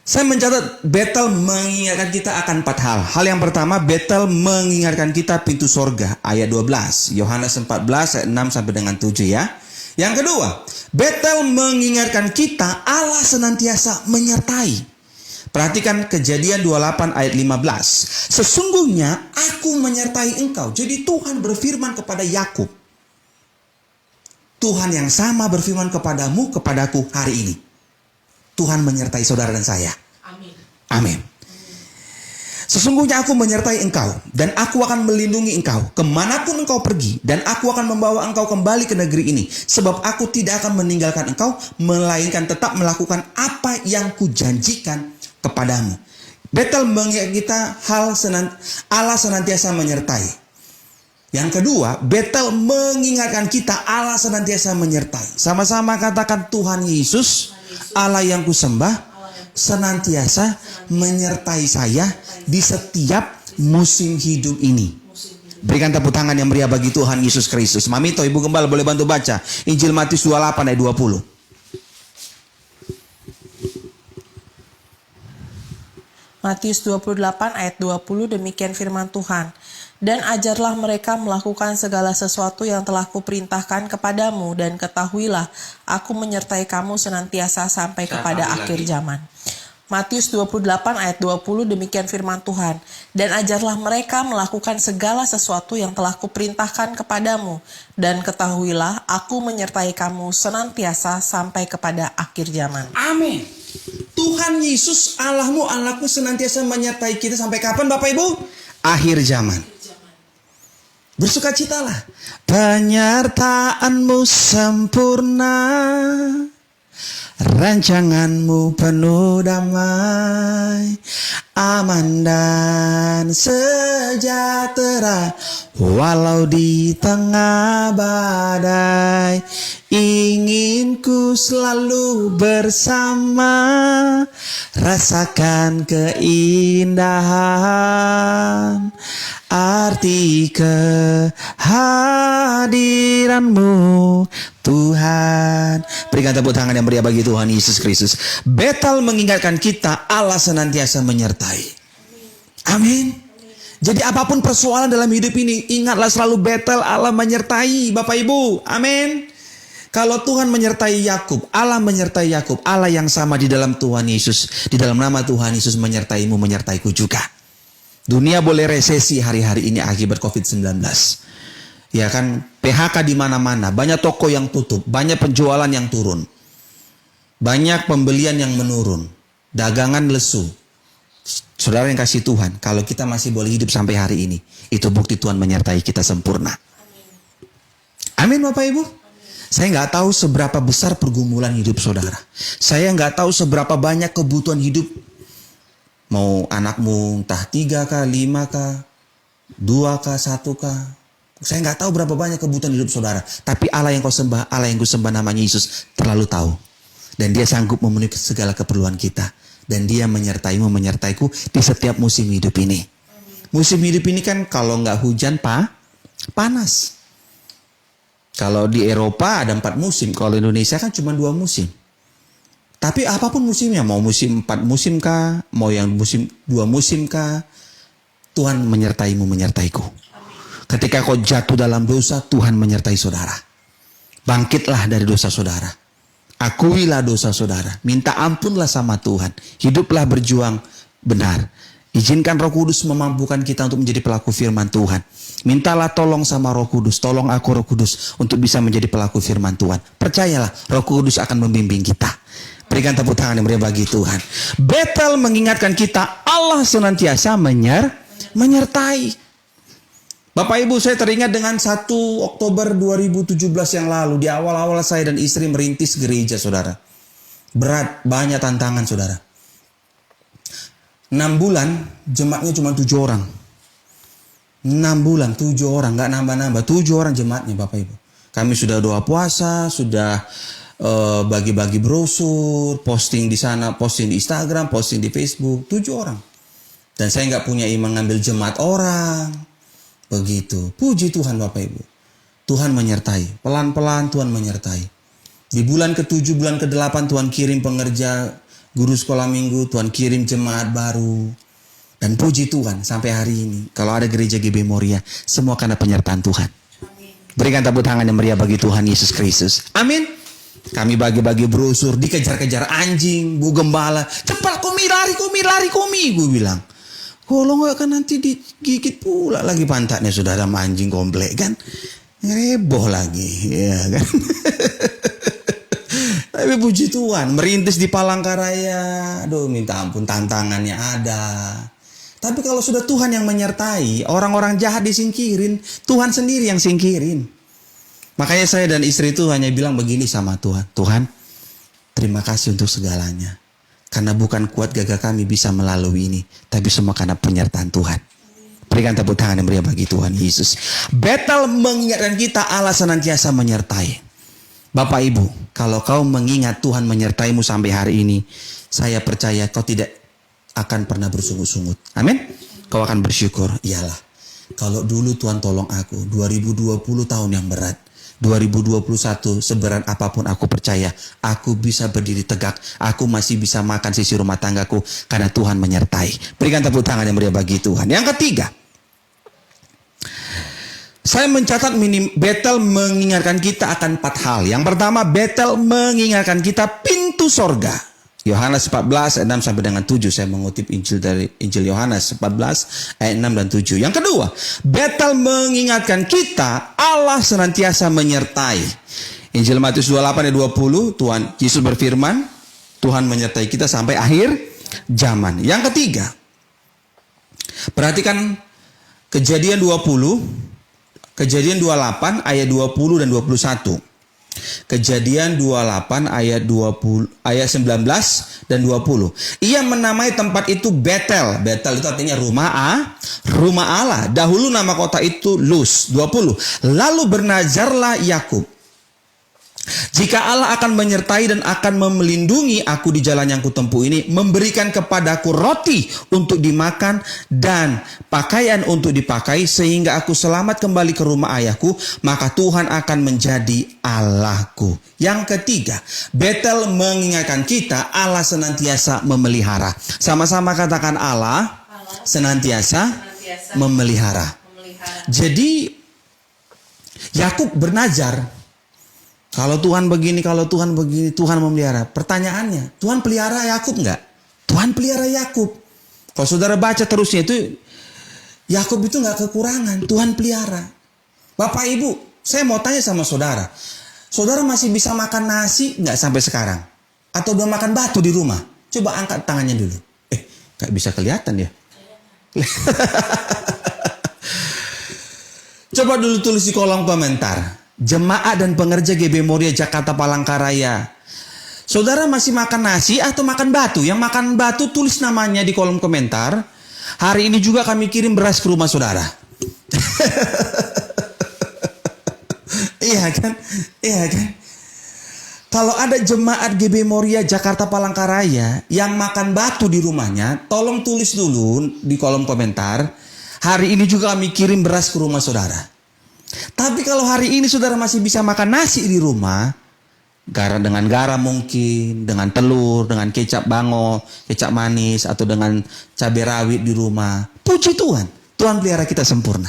saya mencatat Betel mengingatkan kita akan 4 hal. Hal yang pertama, Betel mengingatkan kita pintu sorga. Ayat 12. Yohanes 14 ayat 6 sampai dengan 7 ya. Yang kedua, Betel mengingatkan kita Allah senantiasa menyertai. Perhatikan Kejadian 28 ayat 15. Sesungguhnya aku menyertai engkau. Jadi Tuhan berfirman kepada Yakub. Tuhan yang sama berfirman kepadamu, kepadaku hari ini. Tuhan menyertai saudara dan saya. Amin. Sesungguhnya aku menyertai engkau, dan aku akan melindungi engkau kemanapun engkau pergi, dan aku akan membawa engkau kembali ke negeri ini. Sebab aku tidak akan meninggalkan engkau, melainkan tetap melakukan apa yang kujanjikan kepadamu. Betel mengingat kita Allah senantiasa menyertai. Yang kedua, Betel mengingatkan kita Allah senantiasa menyertai. Sama-sama katakan Tuhan Yesus, Allah yang kusembah, senantiasa menyertai saya di setiap musim hidup ini. Berikan tepuk tangan yang meriah bagi Tuhan Yesus Kristus. Mamito, Ibu Gembala boleh bantu baca Injil Matius 28 ayat 20. Matius 28 ayat 20, demikian firman Tuhan. Dan ajarlah mereka melakukan segala sesuatu yang telah kuperintahkan kepadamu, dan ketahuilah aku menyertai kamu senantiasa sampai kepada akhir zaman. Matius 28 ayat 20, demikian firman Tuhan. Dan ajarlah mereka melakukan segala sesuatu yang telah kuperintahkan kepadamu, dan ketahuilah aku menyertai kamu senantiasa sampai kepada akhir zaman. Amin. Tuhan Yesus Allahmu, Allahku senantiasa menyertai kita sampai kapan Bapak Ibu? Akhir zaman. Bersukacitalah. Penyertaanmu sempurna, rancanganmu penuh damai, aman dan sejahtera, walau di tengah badai. Ingin ku selalu bersama, rasakan keindahan arti kehadiranmu Tuhan. Berikan tepuk tangan yang meriah bagi Tuhan Yesus Kristus. Betel mengingatkan kita Allah senantiasa menyertai. Amin. Jadi apapun persoalan dalam hidup ini, ingatlah selalu Betel Allah menyertai Bapak Ibu. Amin. Kalau Tuhan menyertai Yakub, Allah menyertai Yakub, Allah yang sama di dalam Tuhan Yesus, di dalam nama Tuhan Yesus menyertaimu, menyertaiku juga. Dunia boleh resesi hari-hari ini akibat COVID-19. Ya kan, PHK di mana-mana, banyak toko yang tutup, banyak penjualan yang turun. Banyak pembelian yang menurun, dagangan lesu. Saudara yang kasih Tuhan, kalau kita masih boleh hidup sampai hari ini, itu bukti Tuhan menyertai kita sempurna. Amin Bapak Ibu. Saya nggak tahu seberapa besar pergumulan hidup saudara. Saya nggak tahu seberapa banyak kebutuhan hidup. Mau anakmu entah 3 kah, 5 kah, 2 kah, 1 kah. Saya nggak tahu berapa banyak kebutuhan hidup saudara. Tapi Allah yang kau sembah, Allah yang kau sembah namanya Yesus terlalu tahu. Dan dia sanggup memenuhi segala keperluan kita. Dan dia menyertaimu, menyertaiku di setiap musim hidup ini. Musim hidup ini kan kalau nggak hujan, panas. Kalau di Eropa ada 4 musim. Kalau Indonesia kan cuma 2 musim. Tapi apapun musimnya, mau musim 4 musim kah, mau yang musim 2 musim kah, Tuhan menyertaimu, menyertaiku. Ketika kau jatuh dalam dosa, Tuhan menyertai saudara. Bangkitlah dari dosa saudara. Akuilah dosa saudara. Minta ampunlah sama Tuhan. Hiduplah berjuang benar. Izinkan Roh Kudus memampukan kita untuk menjadi pelaku firman Tuhan. Mintalah tolong sama Roh Kudus. Tolong aku Roh Kudus untuk bisa menjadi pelaku firman Tuhan. Percayalah, Roh Kudus akan membimbing kita. Berikan tepuk tangan yang meriah bagi Tuhan. Betel mengingatkan kita Allah senantiasa menyertai. Bapak Ibu, saya teringat dengan 1 Oktober 2017 yang lalu. Di awal-awal saya dan istri merintis gereja, saudara. Berat, banyak tantangan, saudara. 6 bulan, jemaatnya cuma 7 orang. 6 bulan, 7 orang, nggak nambah-nambah. 7 orang jemaatnya, Bapak Ibu. Kami sudah doa puasa, sudah bagi-bagi brosur, posting di sana, posting di Instagram, posting di Facebook. 7 orang. Dan saya nggak punya iman ngambil jemaat orang. Begitu. Puji Tuhan, Bapak Ibu. Tuhan menyertai. Pelan-pelan Tuhan menyertai. Di bulan ke-7, bulan ke-8 Tuhan kirim pengerja, guru sekolah minggu, Tuhan kirim jemaat baru. Dan puji Tuhan sampai hari ini, kalau ada gereja GB Moria, semua karena penyertaan Tuhan. Amin. Berikan tepuk tangan yang meriah bagi Tuhan Yesus Kristus. Amin. Kami bagi-bagi brosur, dikejar-kejar anjing, Bu Gembala. Cepat Komi, lari Komi. Gue bilang, kalau nggak kan nanti digigit pula lagi pantatnya, saudara, sama anjing komplek kan. Reboh lagi, ya kan. Tapi puji Tuhan, merintis di Palangkaraya, aduh minta ampun, tantangannya ada. Tapi kalau sudah Tuhan yang menyertai, orang-orang jahat disingkirin, Tuhan sendiri yang singkirin. Makanya saya dan istri itu hanya bilang begini sama Tuhan, Tuhan, terima kasih untuk segalanya. Karena bukan kuat gagah kami bisa melalui ini, tapi semua karena penyertaan Tuhan. Berikan tepuk tangan yang meriah bagi Tuhan Yesus. Betel mengingatkan kita Allah senantiasa menyertai. Bapak Ibu, kalau kau mengingat Tuhan menyertaimu sampai hari ini, saya percaya kau tidak akan pernah bersungut-sungut. Amin. Kau akan bersyukur. Iyalah, kalau dulu Tuhan tolong aku, 2020 tahun yang berat, 2021 seberat apapun aku percaya, aku bisa berdiri tegak, aku masih bisa makan sisi rumah tanggaku karena Tuhan menyertai. Berikan tepuk tangan yang meriah bagi Tuhan. Yang ketiga, saya mencatat Betel mengingatkan kita akan 4 hal. Yang pertama, Betel mengingatkan kita pintu sorga. Yohanes 14 ayat 6 sampai dengan 7. Saya mengutip Injil dari Injil Yohanes 14 ayat 6 dan 7. Yang kedua, Betel mengingatkan kita Allah senantiasa menyertai. Injil Matius 28 ayat 20, Tuhan Yesus berfirman, Tuhan menyertai kita sampai akhir zaman. Yang ketiga, perhatikan Kejadian 28 ayat 20 dan 21. Kejadian 28 ayat 19 dan 20. Ia menamai tempat itu Betel. Betel itu artinya rumah Allah. Dahulu nama kota itu Luz. 20. Lalu bernazarlah Yakub, jika Allah akan menyertai dan akan melindungi aku di jalan yang kutempuh ini, memberikan kepadaku roti untuk dimakan dan pakaian untuk dipakai, sehingga aku selamat kembali ke rumah ayahku, maka Tuhan akan menjadi Allahku. Yang ketiga, Betel mengingatkan kita Allah senantiasa memelihara. Sama-sama katakan Allah senantiasa memelihara. Jadi Yakub bernazar, kalau Tuhan begini, Tuhan memelihara. Pertanyaannya, Tuhan pelihara Yakub enggak? Tuhan pelihara Yakub. Kalau saudara baca terusnya itu, Yakub itu enggak kekurangan, Tuhan pelihara. Bapak Ibu, saya mau tanya sama saudara. Saudara masih bisa makan nasi enggak sampai sekarang? Atau udah makan batu di rumah? Coba angkat tangannya dulu. Enggak bisa kelihatan ya. Coba dulu tulis di kolom komentar. Jemaat dan pengerja GB Moria Jakarta Palangkaraya, saudara masih makan nasi atau makan batu? Yang makan batu tulis namanya di kolom komentar. Hari ini juga kami kirim beras ke rumah saudara. Iya kan? Kalau ada jemaat GB Moria Jakarta Palangkaraya yang makan batu di rumahnya, tolong tulis dulu di kolom komentar. Hari ini juga kami kirim beras ke rumah saudara. Tapi kalau hari ini saudara masih bisa makan nasi di rumah, dengan garam mungkin, dengan telur, dengan kecap bango, kecap manis, atau dengan cabai rawit di rumah, puji Tuhan, Tuhan pelihara kita sempurna.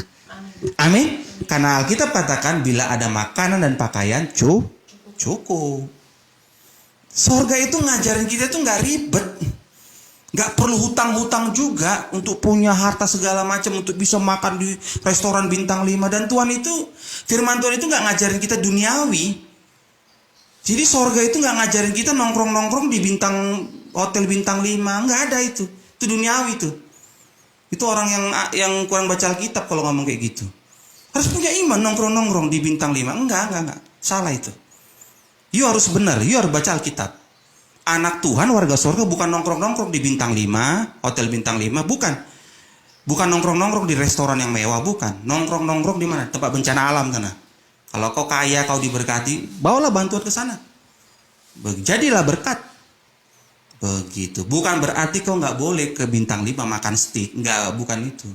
Amin. Karena Alkitab katakan bila ada makanan dan pakaian cukup. Sorga itu ngajarin kita itu nggak ribet, Nggak perlu hutang-hutang juga untuk punya harta segala macam untuk bisa makan di restoran bintang 5. Dan Tuhan itu, firman Tuhan itu nggak ngajarin kita duniawi. Jadi sorga itu nggak ngajarin kita nongkrong-nongkrong di hotel bintang 5. Nggak ada itu. Itu duniawi itu. Itu orang yang kurang baca Alkitab kalau ngomong kayak gitu. Harus punya iman nongkrong-nongkrong di bintang 5. Enggak. Salah itu. You harus benar, you harus baca Alkitab. Anak Tuhan, warga surga bukan nongkrong-nongkrong di bintang 5, hotel bintang 5, bukan. Bukan nongkrong-nongkrong di restoran yang mewah, bukan. Nongkrong-nongkrong di mana? Tempat bencana alam sana. Kalau kau kaya, kau diberkati, bawalah bantuan ke sana. Jadilah berkat. Begitu. Bukan berarti kau nggak boleh ke bintang 5 makan steak. Nggak, bukan itu.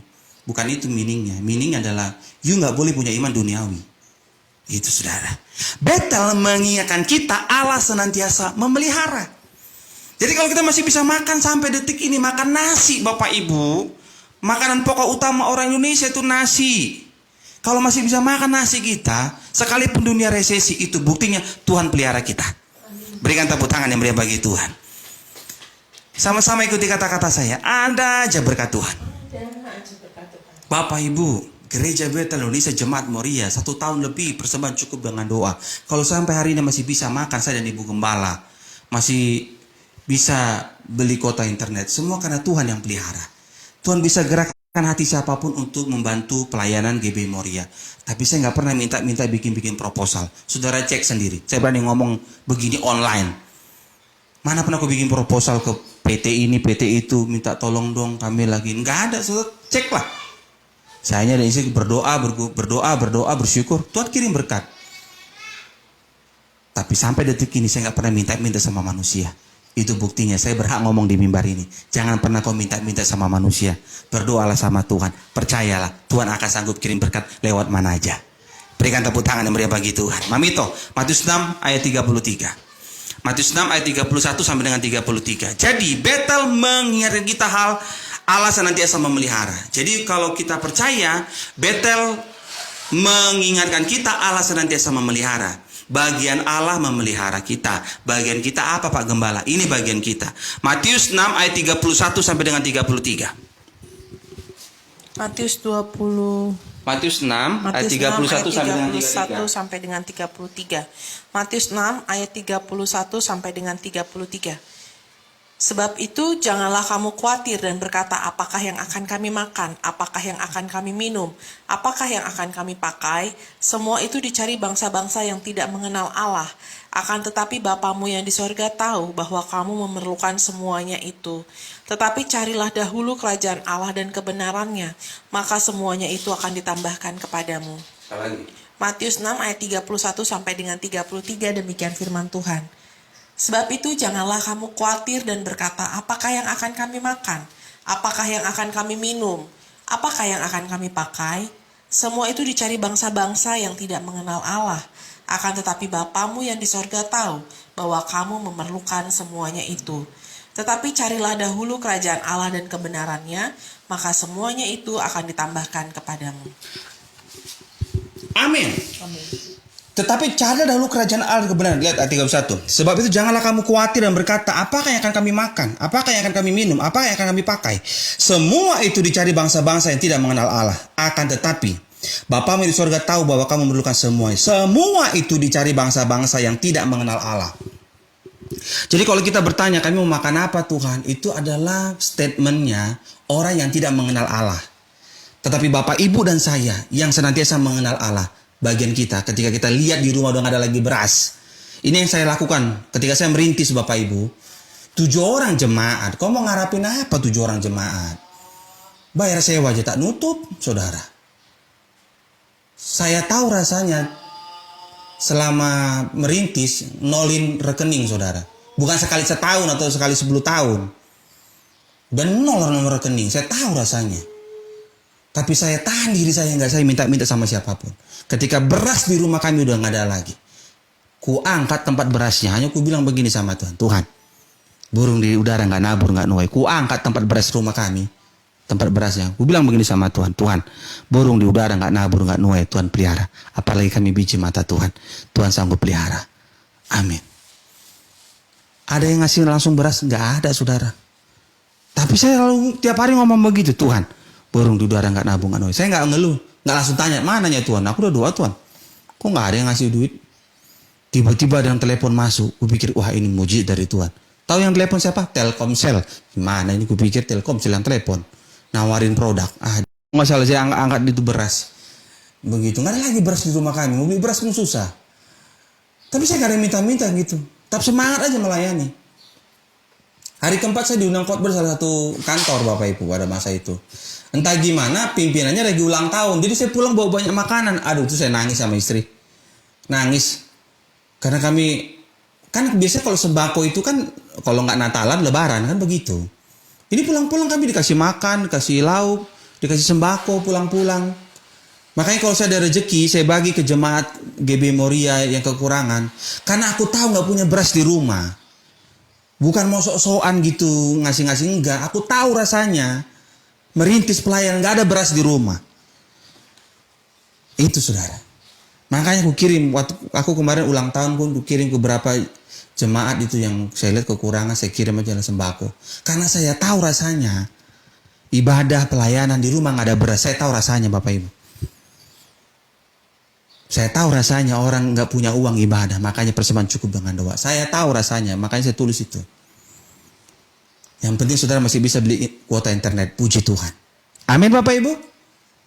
Bukan itu meaningnya. Meaningnya adalah you nggak boleh punya iman duniawi. Itu saudara. Betel mengingatkan kita Allah senantiasa memelihara. Jadi kalau kita masih bisa makan sampai detik ini, makan nasi Bapak Ibu, makanan pokok utama orang Indonesia itu nasi. Kalau masih bisa makan nasi kita, sekalipun dunia resesi, itu buktinya Tuhan pelihara kita. Berikan tepuk tangan yang meriah bagi Tuhan. Sama-sama ikuti kata-kata saya, ada aja berkat Tuhan. Bapak Ibu, Gereja Betel Indonesia Jemaat Moria 1 tahun lebih persembahan cukup dengan doa. Kalau sampai hari ini masih bisa makan, saya dan Ibu Gembala masih bisa beli kuota internet, semua karena Tuhan yang pelihara. Tuhan bisa gerakkan hati siapapun untuk membantu pelayanan GB Moria. Tapi saya nggak pernah minta bikin proposal. Saudara cek sendiri. Saya berani ngomong begini online. Mana pernah aku bikin proposal ke PT ini, PT itu, minta tolong dong kami lagi. Nggak ada, saudara cek lah. Saya hanya dari sini berdoa, bersyukur. Tuhan kirim berkat. Tapi sampai detik ini saya nggak pernah minta sama manusia. Itu buktinya saya berhak ngomong di mimbar ini. Jangan pernah kau minta sama manusia. Berdoalah sama Tuhan. Percayalah Tuhan akan sanggup kirim berkat lewat mana aja. Berikan tepuk tangan yang meriah bagi Tuhan. Mamito, Matius 6 ayat 33. Matius 6 ayat 31 sampai dengan 33. Jadi Betel mengingatkan kita hal Allah senantiasa memelihara. Jadi kalau kita percaya, Betel mengingatkan kita Allah senantiasa memelihara. Bagian Allah memelihara kita. Bagian kita apa Pak Gembala? Ini bagian kita. Matius 6 ayat 31 sampai dengan 33. Matius 20. Matius 6 ayat 31 sampai dengan 33. Matius 6 ayat 31 sampai dengan 33. Sebab itu janganlah kamu khawatir dan berkata, apakah yang akan kami makan, apakah yang akan kami minum, apakah yang akan kami pakai. Semua itu dicari bangsa-bangsa yang tidak mengenal Allah. Akan tetapi Bapamu yang di sorga tahu bahwa kamu memerlukan semuanya itu. Tetapi carilah dahulu kerajaan Allah dan kebenarannya, maka semuanya itu akan ditambahkan kepadamu. Matius 6 ayat 31 sampai dengan 33, demikian firman Tuhan. Sebab itu janganlah kamu khawatir dan berkata, apakah yang akan kami makan? Apakah yang akan kami minum? Apakah yang akan kami pakai? Semua itu dicari bangsa-bangsa yang tidak mengenal Allah. Akan tetapi Bapamu yang di sorga tahu bahwa kamu memerlukan semuanya itu. Tetapi carilah dahulu kerajaan Allah dan kebenarannya, maka semuanya itu akan ditambahkan kepadamu. Amin. Tetapi cari dahulu kerajaan Allah dan kebenaran. Lihat ayat 31. Sebab itu janganlah kamu khawatir dan berkata, apakah yang akan kami makan? Apakah yang akan kami minum? Apa yang akan kami pakai? Semua itu dicari bangsa-bangsa yang tidak mengenal Allah. Akan tetapi Bapamu di surga tahu bahwa kamu memerlukan semuanya. Semua itu dicari bangsa-bangsa yang tidak mengenal Allah. Jadi kalau kita bertanya, kami mau makan apa Tuhan? Itu adalah statementnya orang yang tidak mengenal Allah. Tetapi Bapak, Ibu, dan saya yang senantiasa mengenal Allah, bagian kita ketika kita lihat di rumah udah gak ada lagi beras. Ini yang saya lakukan ketika saya merintis Bapak Ibu. 7 orang jemaat. Kau mau ngarapin apa 7 orang jemaat? Bayar sewa aja tak nutup, saudara. Saya tahu rasanya selama merintis nolin rekening, saudara. Bukan sekali setahun atau sekali 10 tahun. Dan nol nomor rekening. Saya tahu rasanya. Tapi saya tahan diri saya, nggak saya minta sama siapapun. Ketika beras di rumah kami udah nggak ada lagi, ku angkat tempat berasnya. Hanya ku bilang begini sama Tuhan, Tuhan, burung di udara nggak nabur nggak nuai. Ku angkat tempat beras rumah kami, tempat berasnya. Ku bilang begini sama Tuhan, Tuhan, burung di udara nggak nabur nggak nuai, Tuhan pelihara. Apalagi kami biji mata Tuhan, Tuhan sanggup pelihara. Amin. Ada yang ngasih langsung beras? Nggak ada, saudara. Tapi saya lalu tiap hari ngomong begitu, Tuhan, burung di udara nggak nabung anu. Saya nggak ngeluh, nggak langsung tanya, mananya Tuhan? Aku udah doa Tuhan, kok nggak ada yang ngasih duit? Tiba-tiba ada yang telepon masuk, gue pikir wah ini mujizat dari Tuhan. Tahu yang telepon siapa? Telkomsel. Gimana ini? Gue pikir Telkomsel yang telepon, nawarin produk. Masalah saya angkat itu beras. Begitu, nggak ada lagi beras di rumah kami. Mau beli beras pun susah. Tapi saya nggak ada minta-minta gitu. Tetap semangat aja melayani. Hari keempat saya diundang khotbah salah satu kantor Bapak Ibu pada masa itu. Entah gimana pimpinannya lagi ulang tahun. Jadi saya pulang bawa banyak makanan. Aduh itu saya nangis sama istri. Nangis. Karena kami, kan biasanya kalau sembako itu kan, kalau nggak Natalan, Lebaran kan begitu. Ini pulang-pulang kami dikasih makan, dikasih lauk, dikasih sembako pulang-pulang. Makanya kalau saya ada rezeki, saya bagi ke jemaat GB Moria yang kekurangan. Karena aku tahu nggak punya beras di rumah. Bukan mau sok-sokan gitu, ngasih-ngasih, enggak. Aku tahu rasanya merintis pelayanan, nggak ada beras di rumah. Itu saudara. Makanya aku kirim, waktu aku kemarin ulang tahun pun aku kirim ke beberapa jemaat itu yang saya lihat kekurangan, saya kirim aja sembako. Karena saya tahu rasanya ibadah pelayanan di rumah nggak ada beras. Saya tahu rasanya Bapak Ibu. Saya tahu rasanya orang nggak punya uang ibadah, makanya persembahan cukup dengan doa. Saya tahu rasanya, makanya saya tulis itu. Yang penting saudara masih bisa beli kuota internet, puji Tuhan. Amin Bapak Ibu.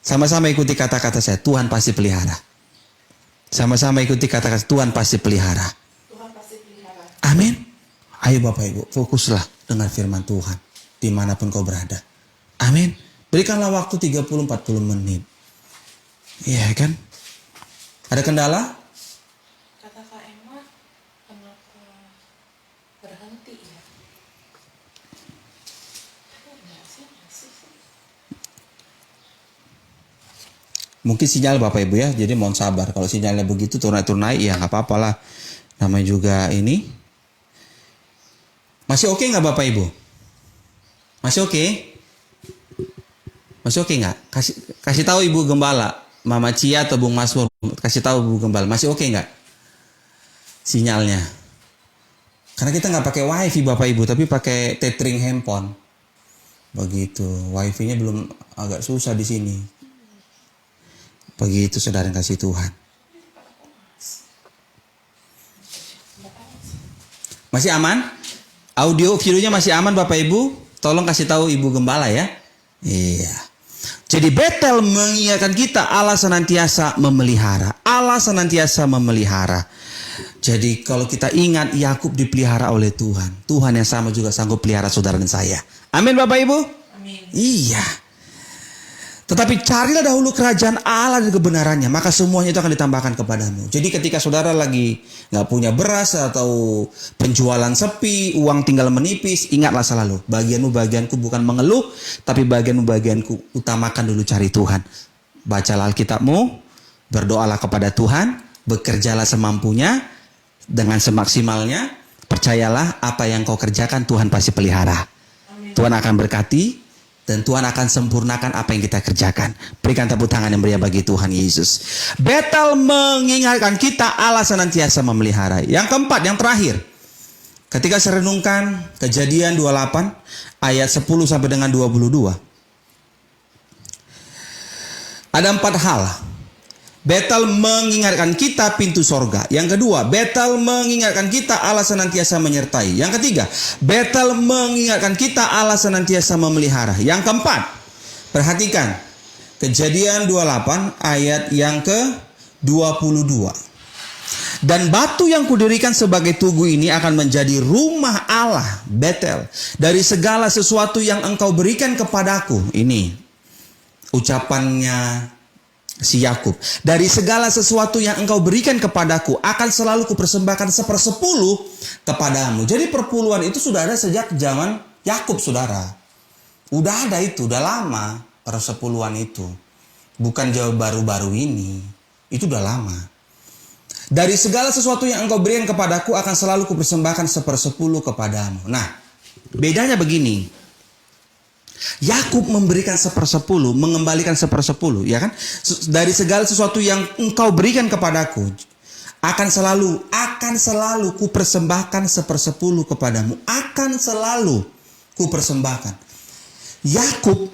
Sama-sama ikuti kata-kata saya, Tuhan pasti pelihara. Sama-sama ikuti kata-kata Tuhan pasti pelihara. Tuhan pasti pelihara. Amin. Ayo Bapak Ibu, fokuslah dengan firman Tuhan dimanapun kau berada. Amin. Berikanlah waktu 30-40 menit. Iya kan? Ada kendala? Kata Kak Emma, kenapa berhenti ya? Mungkin sinyal Bapak Ibu ya, jadi mohon sabar. Kalau sinyalnya begitu turun naik ya nggak apa-apa lah. Namanya juga ini. Masih oke nggak Bapak Ibu? Masih oke? Masih oke nggak? Kasih tahu Ibu Gembala, Mama Cia atau Bung Masmur, kasih tahu Ibu Gembala. Masih oke nggak? Sinyalnya. Karena kita nggak pakai wifi Bapak Ibu, tapi pakai tethering handphone. Begitu. Wifi-nya belum, agak susah di sini. Begitu saudara yang kasih Tuhan. Masih aman? Audio videonya masih aman Bapak Ibu? Tolong kasih tahu Ibu Gembala ya. Iya. Jadi Betel mengingatkan kita Allah senantiasa memelihara. Allah senantiasa memelihara. Jadi kalau kita ingat Yakub dipelihara oleh Tuhan. Tuhan yang sama juga sanggup pelihara saudara dan saya. Amin Bapak Ibu? Amin. Iya. Tetapi carilah dahulu kerajaan Allah dan kebenarannya, maka semuanya itu akan ditambahkan kepadamu. Jadi ketika saudara lagi nggak punya beras atau penjualan sepi, uang tinggal menipis, ingatlah selalu, bagianmu-bagianku bukan mengeluh, tapi bagianmu-bagianku utamakan dulu cari Tuhan. Bacalah Alkitabmu, berdoalah kepada Tuhan, bekerjalah semampunya, dengan semaksimalnya, percayalah apa yang kau kerjakan Tuhan pasti pelihara. Amin. Tuhan akan berkati. Dan Tuhan akan sempurnakan apa yang kita kerjakan. Berikan tepuk tangan yang meriah bagi Tuhan Yesus. Betel mengingatkan kita Allah senantiasa memelihara. Yang keempat, yang terakhir. Ketika saya renungkan Kejadian 28 ayat 10 sampai dengan 22. Ada 4 hal. Betel mengingatkan kita pintu sorga. Yang kedua, Betel mengingatkan kita Allah senantiasa menyertai. Yang ketiga, Betel mengingatkan kita Allah senantiasa memelihara. Yang keempat, perhatikan Kejadian 28 ayat yang ke-22. Dan batu yang kudirikan sebagai tugu ini akan menjadi rumah Allah, Betel, dari segala sesuatu yang engkau berikan kepadaku. Ini ucapannya si Yakub. Dari segala sesuatu yang engkau berikan kepadaku akan selalu kupersembahkan 1/10 kepadamu. Jadi perpuluhan itu sudah ada sejak zaman Yakub saudara. Udah ada itu, udah lama persepuluhan itu. Bukan jauh baru-baru ini. Itu udah lama. Dari segala sesuatu yang engkau berikan kepadaku akan selalu kupersembahkan 1/10 kepadamu. Nah, bedanya begini. Yakub memberikan 1/10, mengembalikan 1/10, ya kan? Dari segala sesuatu yang engkau berikan kepadaku akan selalu kupersembahkan 1/10 kepadamu. Akan selalu kupersembahkan. Yakub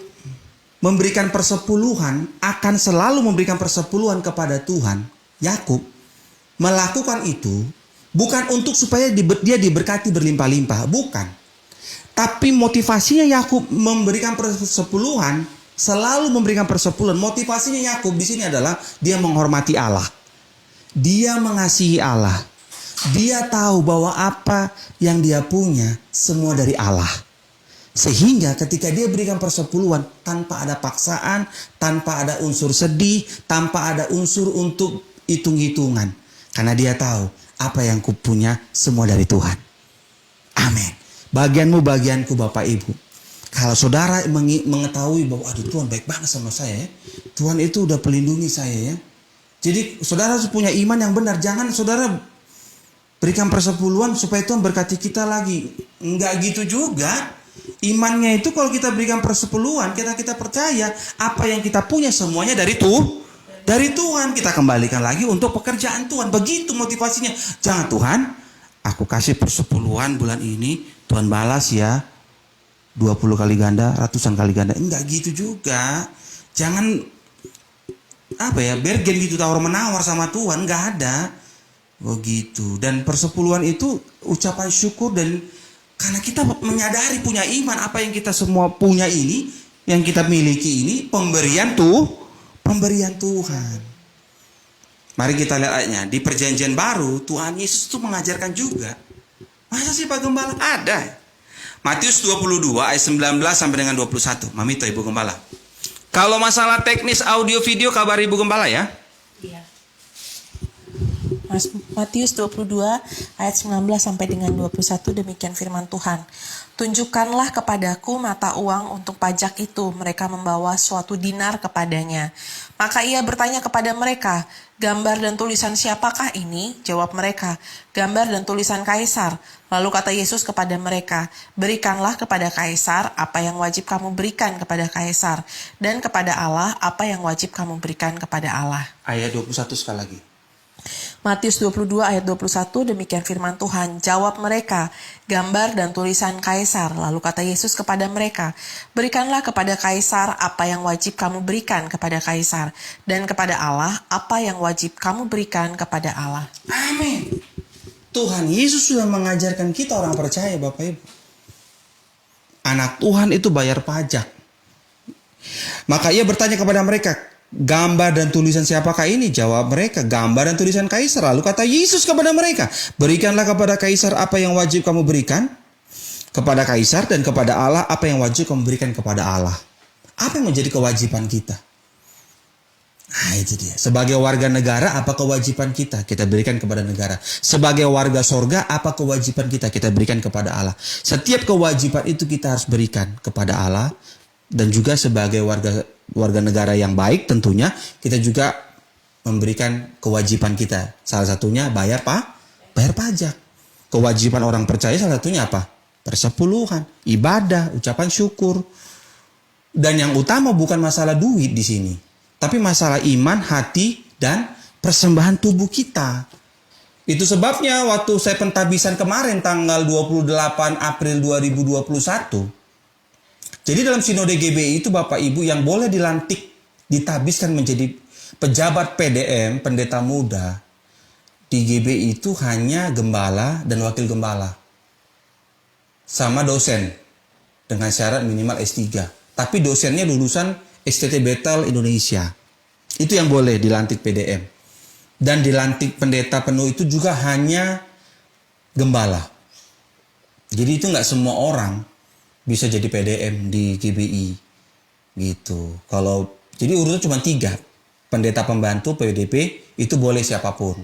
memberikan persepuluhan, akan selalu memberikan persepuluhan kepada Tuhan. Yakub melakukan itu bukan untuk supaya dia diberkati berlimpah-limpah, bukan. Tapi motivasinya Yakub memberikan persepuluhan, selalu memberikan persepuluhan. Motivasinya Yakub di sini adalah dia menghormati Allah. Dia mengasihi Allah. Dia tahu bahwa apa yang dia punya semua dari Allah. Sehingga ketika dia berikan persepuluhan tanpa ada paksaan, tanpa ada unsur sedih, tanpa ada unsur untuk hitung-hitungan. Karena dia tahu apa yang kupunya semua dari Tuhan. Amin. Bagianmu, bagianku Bapak Ibu. Kalau saudara mengetahui bahwa aduh Tuhan baik banget sama saya ya. Tuhan itu udah pelindungi saya ya. Jadi saudara harus punya iman yang benar. Jangan saudara berikan persepuluhan supaya Tuhan berkati kita lagi. Enggak gitu juga. Imannya itu kalau kita berikan persepuluhan, kita percaya apa yang kita punya semuanya dari Tuhan. Kita kembalikan lagi untuk pekerjaan Tuhan. Begitu motivasinya. Jangan Tuhan, aku kasih persepuluhan bulan ini, Tuhan balas ya 20 kali ganda, ratusan kali ganda. Enggak gitu juga. Jangan bergen gitu tawar menawar sama Tuhan, enggak ada. Begitu. Dan persepuluhan itu ucapan syukur dan karena kita menyadari punya iman apa yang kita semua punya ini, yang kita miliki ini pemberian Tuhan. Mari kita lihat ayatnya. Di perjanjian baru Tuhan Yesus itu mengajarkan juga. Masa sih Pak Gembala? Ada. Matius 22 ayat 19 sampai dengan 21. Mamito Ibu Gembala. Kalau masalah teknis audio video kabar Ibu Gembala ya. Iya. Matius 22 ayat 19 sampai dengan 21, demikian firman Tuhan. Tunjukkanlah kepadaku mata uang untuk pajak itu. Mereka membawa suatu dinar kepadanya. Maka ia bertanya kepada mereka, gambar dan tulisan siapakah ini? Jawab mereka, gambar dan tulisan Kaisar. Lalu kata Yesus kepada mereka, berikanlah kepada Kaisar apa yang wajib kamu berikan kepada Kaisar, dan kepada Allah apa yang wajib kamu berikan kepada Allah. Ayat 21 sekali lagi. Matius 22 ayat 21, demikian firman Tuhan. Jawab mereka, gambar dan tulisan Kaisar. Lalu kata Yesus kepada mereka, berikanlah kepada Kaisar apa yang wajib kamu berikan kepada Kaisar, dan kepada Allah apa yang wajib kamu berikan kepada Allah. Amin. Tuhan Yesus sudah mengajarkan kita orang percaya Bapak Ibu. Anak Tuhan itu bayar pajak. Maka ia bertanya kepada mereka, gambar dan tulisan siapakah ini? Jawab mereka, gambar dan tulisan Kaisar. Lalu kata Yesus kepada mereka, berikanlah kepada Kaisar apa yang wajib kamu berikan kepada Kaisar, dan kepada Allah apa yang wajib kamu berikan kepada Allah. Apa yang menjadi kewajiban kita? Nah itu dia. Sebagai warga negara apa kewajiban kita? Kita berikan kepada negara. Sebagai warga sorga apa kewajiban kita? Kita berikan kepada Allah. Setiap kewajiban itu kita harus berikan kepada Allah. Dan juga sebagai warga negara yang baik tentunya kita juga memberikan kewajiban kita. Salah satunya bayar pajak. Kewajiban orang percaya salah satunya apa? Persepuluhan, ibadah, ucapan syukur. Dan yang utama bukan masalah duit di sini, tapi masalah iman, hati, dan persembahan tubuh kita. Itu sebabnya waktu saya pentabisan kemarin tanggal 28 April 2021. Jadi dalam sinode GBI itu Bapak Ibu yang boleh dilantik, ditabiskan menjadi pejabat PDM, pendeta muda, di GBI itu hanya gembala dan wakil gembala. Sama dosen, dengan syarat minimal S3. Tapi dosennya lulusan STT Betel Indonesia. Itu yang boleh dilantik PDM. Dan dilantik pendeta penuh itu juga hanya gembala. Jadi itu nggak semua orang bisa jadi PDM di GBI gitu. Jadi urutnya cuma 3. Pendeta pembantu PDP itu boleh siapapun.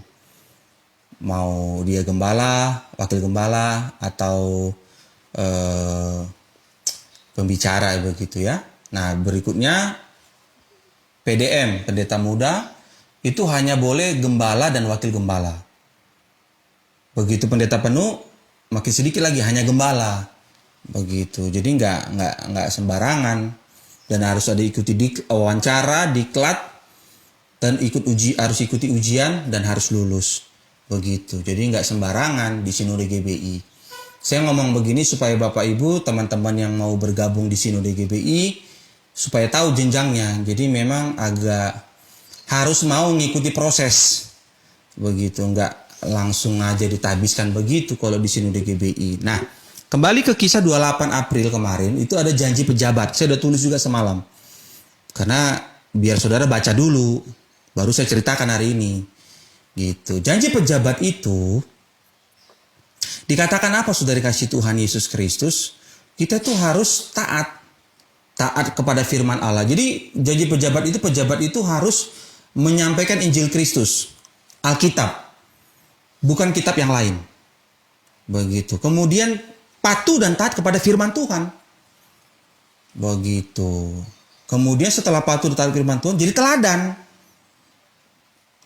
Mau dia gembala, wakil gembala, atau pembicara begitu ya. Nah berikutnya PDM, pendeta muda, itu hanya boleh gembala dan wakil gembala. Begitu pendeta penuh, makin sedikit lagi hanya gembala. Begitu. Jadi nggak sembarangan, dan harus ada ikuti wawancara, diklat, dan harus ikuti ujian dan harus lulus. Begitu. Jadi nggak sembarangan di sinode GBI. Saya ngomong begini supaya Bapak Ibu, teman-teman yang mau bergabung di Sinode GBI, supaya tahu jenjangnya. Jadi memang agak harus mau ngikuti proses. Begitu, nggak langsung aja ditabiskan begitu kalau di Sinode GBI. Nah, kembali ke kisah 28 April kemarin, itu ada janji pejabat. Saya udah tulis juga semalam. Karena biar saudara baca dulu, baru saya ceritakan hari ini. Gitu. Janji pejabat itu dikatakan apa, saudara kasih Tuhan Yesus Kristus? Kita tuh harus taat kepada firman Allah. Jadi janji pejabat itu harus menyampaikan Injil Kristus, Alkitab, bukan kitab yang lain. Begitu. Kemudian patuh dan taat kepada firman Tuhan. Begitu. Kemudian setelah patuh dan taat firman Tuhan, jadi teladan.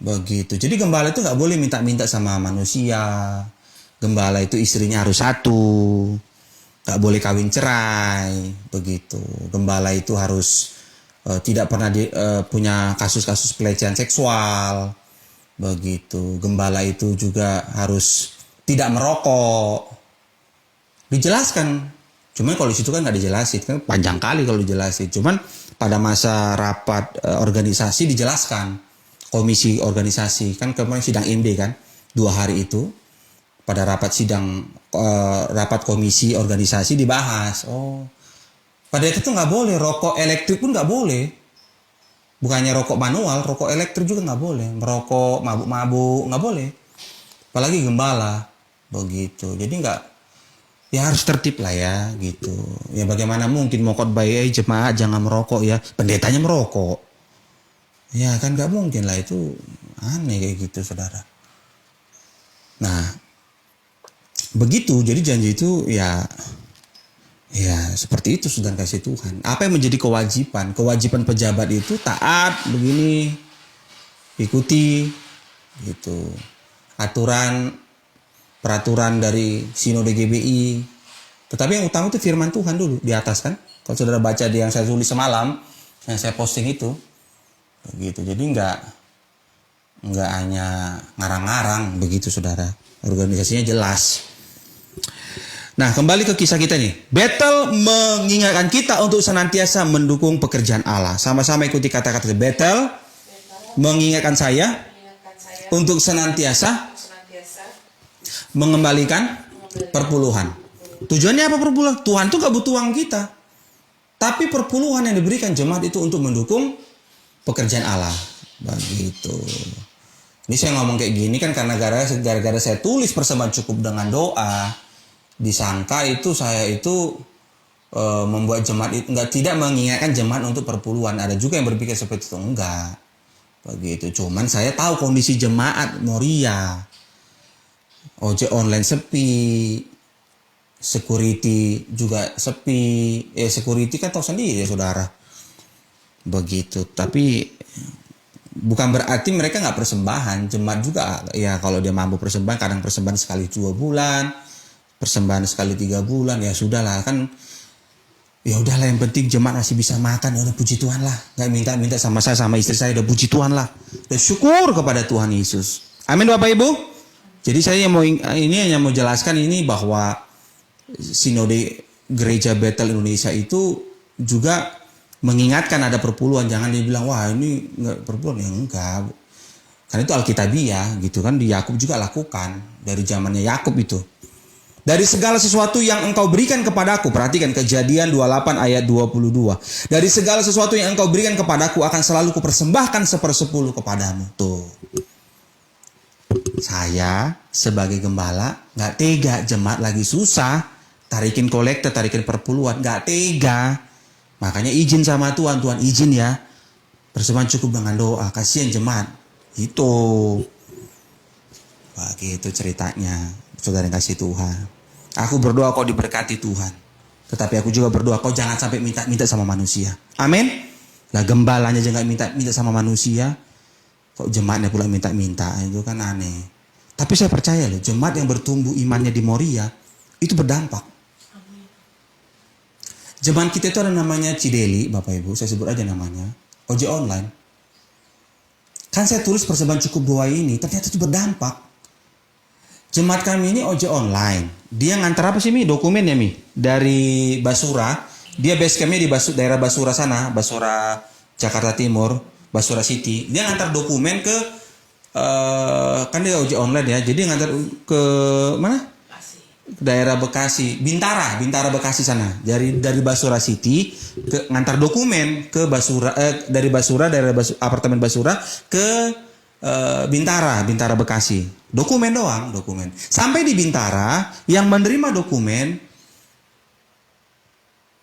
Begitu. Jadi gembala itu nggak boleh minta-minta sama manusia. Gembala itu istrinya harus satu. Nggak boleh kawin cerai. Begitu. Gembala itu harus tidak pernah punya kasus-kasus pelecehan seksual. Begitu. Gembala itu juga harus tidak merokok. Dijelaskan. Cuman kalau di situ kan nggak dijelasin. Kan panjang kali kalau dijelasin. Cuman pada masa rapat organisasi dijelaskan. Komisi organisasi. Kan kemarin sidang MD kan. 2 hari itu. Pada rapat rapat komisi organisasi dibahas. Oh, pada itu tuh nggak boleh, rokok elektrik pun nggak boleh. Bukannya rokok manual, rokok elektrik juga nggak boleh. Merokok, mabuk-mabuk nggak boleh. Apalagi gembala, begitu. Jadi nggak, ya harus tertib lah ya, gitu. Ya bagaimana mungkin mau khotbah jemaat jangan merokok ya, pendetanya merokok. Ya kan nggak mungkin lah, itu aneh kayak gitu, saudara. Nah, begitu. Jadi janji itu ya seperti itu, saudara kasih Tuhan. Apa yang menjadi kewajiban? Kewajiban pejabat itu taat begini, ikuti gitu. Peraturan dari Sinode GBI. Tetapi yang utama itu firman Tuhan dulu di atas kan. Kalau saudara baca di yang saya tulis semalam, yang saya posting itu. Begitu. Jadi enggak hanya ngarang-ngarang begitu, saudara. Organisasinya jelas. Nah, kembali ke kisah kita nih. Bethel mengingatkan kita untuk senantiasa mendukung pekerjaan Allah. Sama-sama ikuti kata-kata Bethel mengingatkan saya untuk senantiasa mengembalikan perpuluhan. Tujuannya apa perpuluhan? Tuhan tuh gak butuh uang kita. Tapi perpuluhan yang diberikan jemaat itu untuk mendukung pekerjaan Allah. Begitu. Ini saya ngomong kayak gini kan karena gara-gara saya tulis persembahan cukup dengan doa. Disangka itu saya itu membuat jemaat itu tidak mengingatkan jemaat untuk perpuluhan. Ada juga yang berpikir seperti itu, enggak. Begitu. Cuman saya tahu kondisi jemaat Moria. Ojek online sepi. Security juga sepi. Security kan tahu sendiri ya, saudara. Begitu. Tapi bukan berarti mereka nggak persembahan. Jemaat juga ya kalau dia mampu persembahan, kadang persembahan sekali 2 bulan. Persembahan sekali 3 bulan, ya sudahlah kan, ya udahlah yang penting jemaat masih bisa makan, ya udah puji Tuhan lah, nggak minta sama saya sama istri saya, udah puji Tuhan lah, udah syukur kepada Tuhan Yesus. Amin Bapak Ibu. Jadi saya hanya mau jelaskan ini bahwa Sinode Gereja Bethel Indonesia itu juga mengingatkan ada perpuluhan. Jangan dibilang wah ini nggak perpuluhan, ya enggak. Karena itu Alkitabiah gitu kan, di Yakub juga lakukan dari zamannya Yakub itu. Dari segala sesuatu yang engkau berikan kepadaku. Perhatikan Kejadian 28 ayat 22. Dari segala sesuatu yang engkau berikan kepadaku akan selalu kupersembahkan 1/10 kepadamu. Tuh. Saya sebagai gembala gak tega jemaat lagi susah. Tarikin kolektor, tarikin perpuluhan. Gak tega. Makanya izin sama Tuhan. Tuhan izin ya. Persembahan cukup dengan doa. Kasihan jemaat. Itu. Begitu ceritanya. Saudara yang kasih Tuhan. Aku berdoa kau diberkati Tuhan. Tetapi aku juga berdoa kau jangan sampai minta sama manusia. Amin. Lah gembalanya aja gak minta sama manusia. Kok jemaatnya pula minta. Itu kan aneh. Tapi saya percaya loh. Jemaat yang bertumbuh imannya di Moria. Itu berdampak. Jemaat kita itu ada namanya Cideli. Bapak Ibu. Saya sebut aja namanya. Ojek online. Kan saya tulis persembahan cukup doa ini. Ternyata itu berdampak. Jemaat kami ini ojek online. Dia ngantar apa sih Mi? Dokumen ya Mi? Dari Basura. Dia base campnya di daerah Basura sana. Basura Jakarta Timur. Basura City. Dia ngantar dokumen ke... kan dia ojek online ya. Jadi ngantar ke mana? Daerah Bekasi. Bintara Bekasi sana. Dari Basura City ngantar dokumen ke Basura. Dari Basura, apartemen Basura ke Bintara Bekasi. Dokumen doang, dokumen. Sampai di Bintara, yang menerima dokumen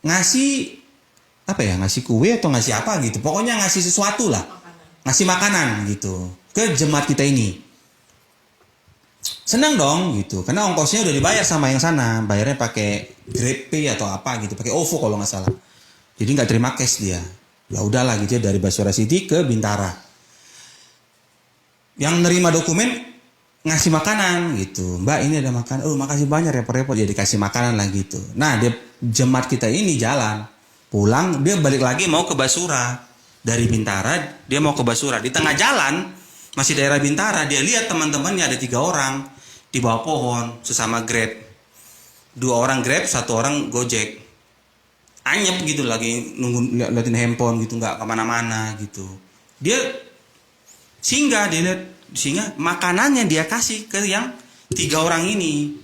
ngasih apa ya? Ngasih kue atau ngasih apa gitu. Pokoknya ngasih sesuatu lah. Ngasih makanan gitu ke jemaat kita ini. Senang dong gitu. Karena ongkosnya udah dibayar sama yang sana. Bayarnya pakai GrabPay atau apa gitu, pakai OVO kalau nggak salah. Jadi nggak terima cash dia. Ya udahlah gitu ya, dari Basura City ke Bintara. Yang nerima dokumen ngasih makanan gitu. Mbak, ini ada makanan. Oh, makasih banyak, repot-repot. Dia dikasih makanan lah gitu. Nah, dia jemaat kita ini jalan. Pulang, dia balik lagi mau ke Basura. Dari Bintara, dia mau ke Basura. Di tengah jalan, masih daerah Bintara, dia lihat teman-temannya ada 3 orang di bawah pohon, sesama Grab. 2 orang Grab, 1 orang Gojek. Anyep gitu lagi, nunggu liatin handphone gitu, nggak kemana-mana gitu. Dia singgah, dia lihat sehingga makanannya dia kasih ke yang 3 orang ini.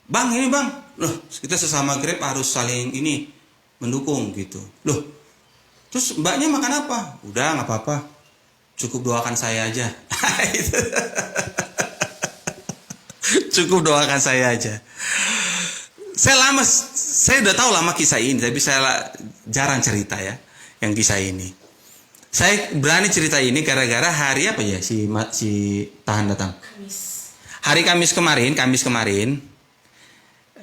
Bang, ini bang, loh kita sesama Grab harus saling ini mendukung gitu. Loh, terus mbaknya makan apa? Udah nggak apa-apa, cukup doakan saya aja. Cukup doakan saya aja. Saya udah tahu lama kisah ini, tapi saya jarang cerita ya yang kisah ini. Saya berani cerita ini gara-gara hari apa ya si Tahan datang. Hari Kamis kemarin,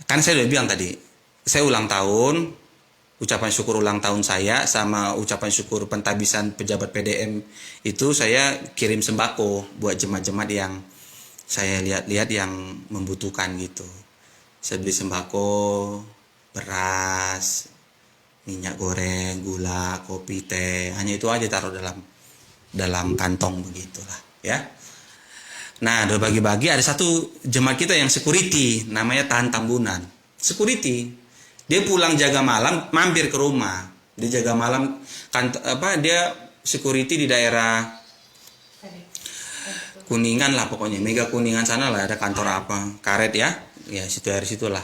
kan saya udah bilang tadi, saya ulang tahun, ucapan syukur ulang tahun saya sama ucapan syukur pentabisan pejabat PDM itu saya kirim sembako buat jemaat-jemaat yang saya lihat yang membutuhkan gitu. Saya beli sembako, beras, minyak goreng, gula, kopi, teh, hanya itu aja taruh dalam kantong begitulah ya. Nah, udah bagi-bagi, ada satu jemaat kita yang security, namanya Tahan Tambunan. Security, dia pulang jaga malam, mampir ke rumah. Dia jaga malam, dia security di daerah Kuningan lah pokoknya, Mega Kuningan sana lah, ada kantor apa, karet ya situ lah.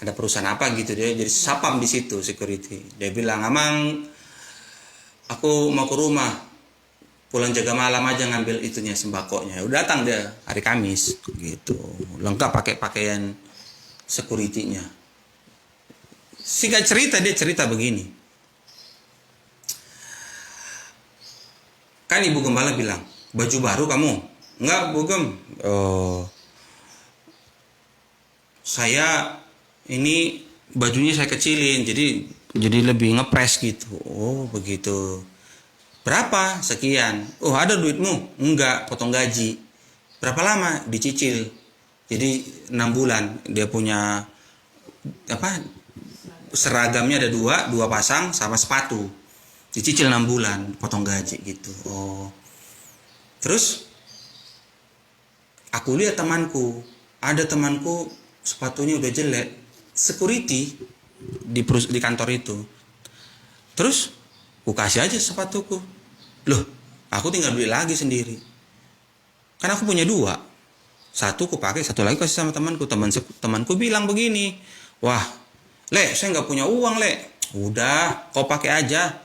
Ada perusahaan apa gitu, dia jadi sapam di situ security. Dia bilang, "Amang, aku mau ke rumah, pulang jaga malam aja ngambil itunya sembakonya." Udah datang dia hari Kamis gitu, lengkap pakai pakaian security-nya. Singkat cerita, dia cerita begini. Kan Ibu Gembala bilang, "Baju baru kamu?" "Enggak, Bu Gem." "Oh, saya ini bajunya saya kecilin, jadi lebih ngepres gitu." "Oh begitu. Berapa?" "Sekian." "Oh ada duitmu?" "Enggak, potong gaji." "Berapa lama?" "Dicicil." Jadi 6 bulan dia punya seragamnya ada 2 pasang sama sepatu. Dicicil 6 bulan, potong gaji gitu. Oh. Terus aku lihat ada temanku sepatunya udah jelek, security di kantor itu. Terus aku kasih aja sepatuku. Loh, aku tinggal beli lagi sendiri. Kan aku punya 2. Satu aku pakai, satu lagi kasih sama temanku. Temanku bilang begini, "Wah, Le, saya nggak punya uang, Le." "Udah, kau pakai aja.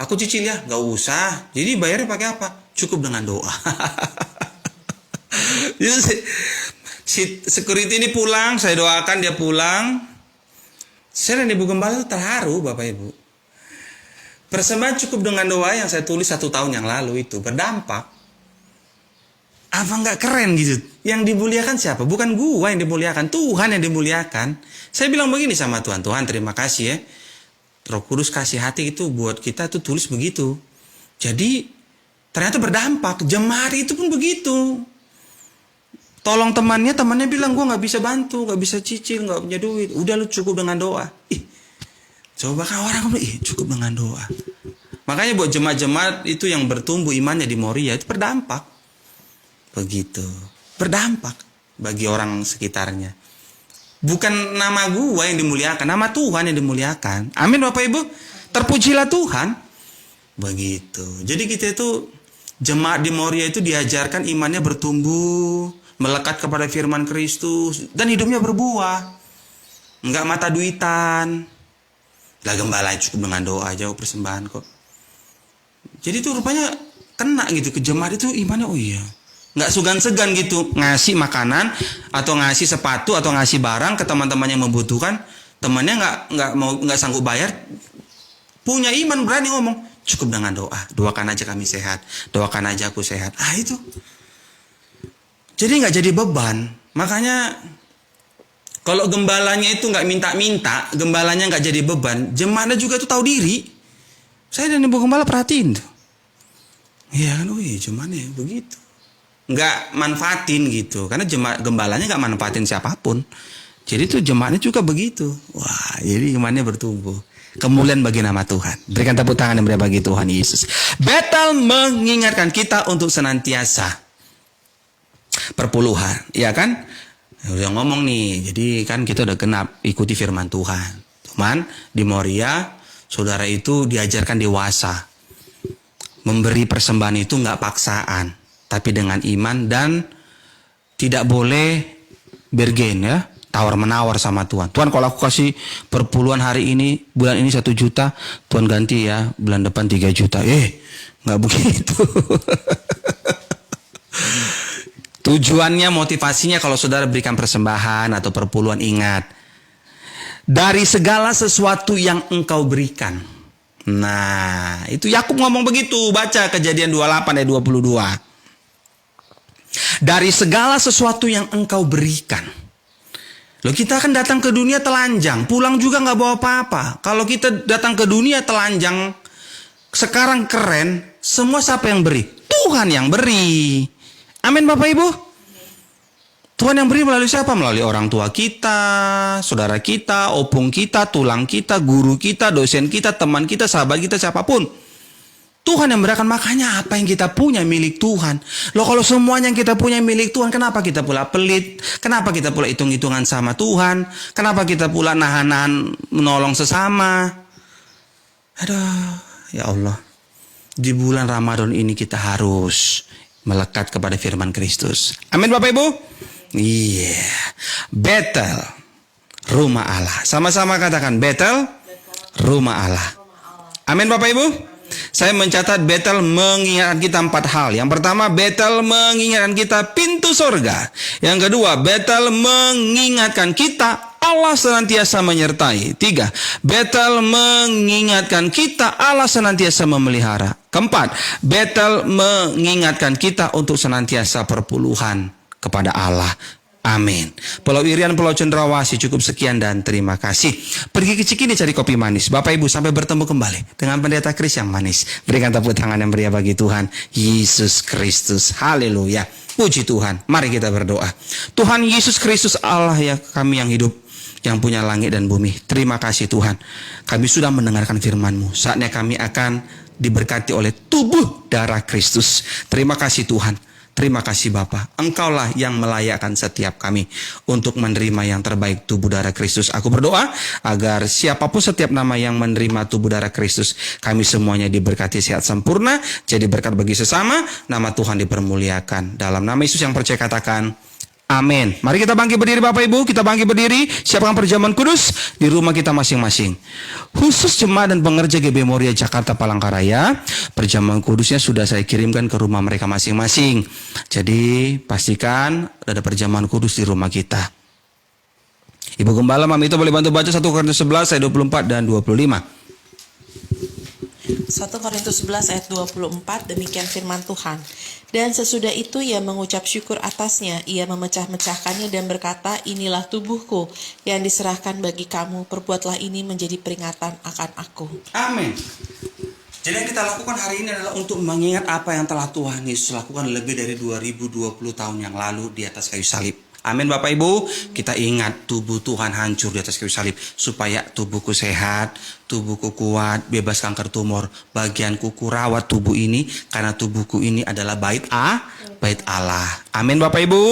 Aku cicil ya." "Nggak usah. Jadi bayarnya pakai apa?" "Cukup dengan doa." Jadi si security ini pulang, saya doakan dia pulang. Saya dan Ibu Gembala itu terharu, Bapak Ibu. Persembahan cukup dengan doa yang saya tulis 1 tahun yang lalu itu berdampak. Apa nggak keren gitu? Yang dimuliakan siapa? Bukan gua yang dimuliakan, Tuhan yang dimuliakan. Saya bilang begini sama Tuhan, "Tuhan terima kasih ya. Roh Kudus kasih hati itu buat kita tuh tulis begitu." Jadi ternyata berdampak. Jemaat itu pun begitu. Tolong temannya bilang, "Gue nggak bisa bantu, nggak bisa cicil, nggak punya duit." "Udah lu cukup dengan doa." Coba kan orang bilang, cukup dengan doa. Makanya buat jemaat-jemaat itu yang bertumbuh imannya di Moria itu berdampak. Begitu. Berdampak. bagi orang sekitarnya. Bukan nama gua yang dimuliakan, nama Tuhan yang dimuliakan. Amin Bapak Ibu. Terpujilah Tuhan. Begitu. Jadi kita itu jemaat di Moria itu diajarkan imannya bertumbuh, melekat kepada firman Kristus, dan hidupnya berbuah. Enggak mata duitan. Lah gembala cukup dengan doa aja persembahan kok. Jadi itu rupanya kena gitu ke jemaat itu imannya, oh iya. Nggak segan-segan gitu ngasih makanan atau ngasih sepatu atau ngasih barang ke teman-teman yang membutuhkan. Temannya nggak sanggup bayar, punya iman berani ngomong, cukup dengan doa, doakan aja kami sehat, doakan aja aku sehat. Itu jadi nggak jadi beban. Makanya kalau gembalanya itu nggak minta-minta, gembalanya nggak jadi beban, jemaatnya juga tuh tahu diri. Saya dan ibu gembala perhatiin tuh, iya kan, jemaatnya begitu. Nggak manfaatin gitu, karena gembalanya nggak manfaatin siapapun. Jadi tuh jemaatnya juga begitu. Wah, jadi imannya bertumbuh. Kemuliaan bagi nama Tuhan. Berikan tepuk tangan yang meriah bagi Tuhan Yesus. Betel mengingatkan kita untuk senantiasa perpuluhan, ya kan? Udah ngomong nih, jadi kan kita udah genap ikuti firman Tuhan. Teman di Moria, saudara itu diajarkan dewasa. Memberi persembahan itu nggak paksaan, tapi dengan iman, dan tidak boleh bergen, ya, tawar-menawar sama Tuhan. Tuhan, kalau aku kasih perpuluhan hari ini, bulan ini 1 juta, Tuhan ganti ya, bulan depan 3 juta. Nggak begitu. Tujuannya, motivasinya kalau saudara berikan persembahan atau perpuluhan, ingat, dari segala sesuatu yang engkau berikan. Nah, itu Yakub ngomong begitu, baca Kejadian 28 ayat 22. Dari segala sesuatu yang engkau berikan. Loh, kita kan datang ke dunia telanjang, pulang juga nggak bawa apa-apa. Kalau kita datang ke dunia telanjang, sekarang keren, semua siapa yang beri? Tuhan yang beri. Amin Bapak Ibu. Tuhan yang beri melalui siapa? Melalui orang tua kita, saudara kita, opung kita, tulang kita, guru kita, dosen kita, teman kita, sahabat kita, siapapun. Tuhan yang berikan, makanya apa yang kita punya milik Tuhan. Loh, kalau semuanya yang kita punya milik Tuhan, kenapa kita pula pelit? Kenapa kita pula hitung-hitungan sama Tuhan? Kenapa kita pula nahan-nahan menolong sesama? Aduh, ya Allah. Di bulan Ramadan ini kita harus melekat kepada firman Kristus. Amin Bapak Ibu. Iya. Betel, rumah Allah. Sama-sama katakan Betel, rumah Allah. Amin Bapak Ibu. Saya mencatat Betel mengingatkan kita 4 hal. Yang pertama, Betel mengingatkan kita pintu sorga. Yang kedua, Betel mengingatkan kita Allah senantiasa menyertai. 3, Betel mengingatkan kita Allah senantiasa memelihara. Keempat, Betel mengingatkan kita untuk senantiasa perpuluhan kepada Allah. Amin. Pulau Irian, Pulau Cendrawasih, cukup sekian dan terima kasih. Pergi ke Cikini cari kopi manis. Bapak Ibu, sampai bertemu kembali dengan pendeta Kris yang manis. Berikan tepuk tangan yang meriah bagi Tuhan Yesus Kristus. Haleluya. Puji Tuhan. Mari kita berdoa. Tuhan Yesus Kristus, Allah ya kami yang hidup, yang punya langit dan bumi. Terima kasih Tuhan. Kami sudah mendengarkan firman-Mu. Saatnya kami akan diberkati oleh tubuh darah Kristus. Terima kasih Tuhan. Terima kasih Bapa, Engkaulah yang melayakkan setiap kami untuk menerima yang terbaik tubuh darah Kristus. Aku berdoa agar siapapun setiap nama yang menerima tubuh darah Kristus, kami semuanya diberkati sehat sempurna, jadi berkat bagi sesama, nama Tuhan dipermuliakan. Dalam nama Yesus yang percaya katakan, amin. Mari kita bangkit berdiri Bapak Ibu, kita bangkit berdiri, siapkan perjamuan kudus di rumah kita masing-masing. Khusus jemaat dan pengerja GB Moria Jakarta Palangkaraya, perjamuan kudusnya sudah saya kirimkan ke rumah mereka masing-masing. Jadi pastikan ada perjamuan kudus di rumah kita. Ibu Gembala, Mami itu boleh bantu baca 1 Korintus 11 ayat 24 dan 25. 1 Korintus 11 ayat 24, demikian firman Tuhan. Dan sesudah itu ia mengucap syukur atasnya, ia memecah-mecahkannya dan berkata, inilah tubuhku yang diserahkan bagi kamu, perbuatlah ini menjadi peringatan akan aku. Amin. Jadi yang kita lakukan hari ini adalah untuk mengingat apa yang telah Tuhan Yesus lakukan lebih dari 2020 tahun yang lalu di atas kayu salib. Amin Bapak Ibu. Kita ingat tubuh Tuhan hancur di atas kayu salib supaya tubuhku sehat, tubuhku kuat, bebas kanker tumor. Bagianku kurawat tubuh ini karena tubuhku ini adalah bait Allah. Amin Bapak Ibu.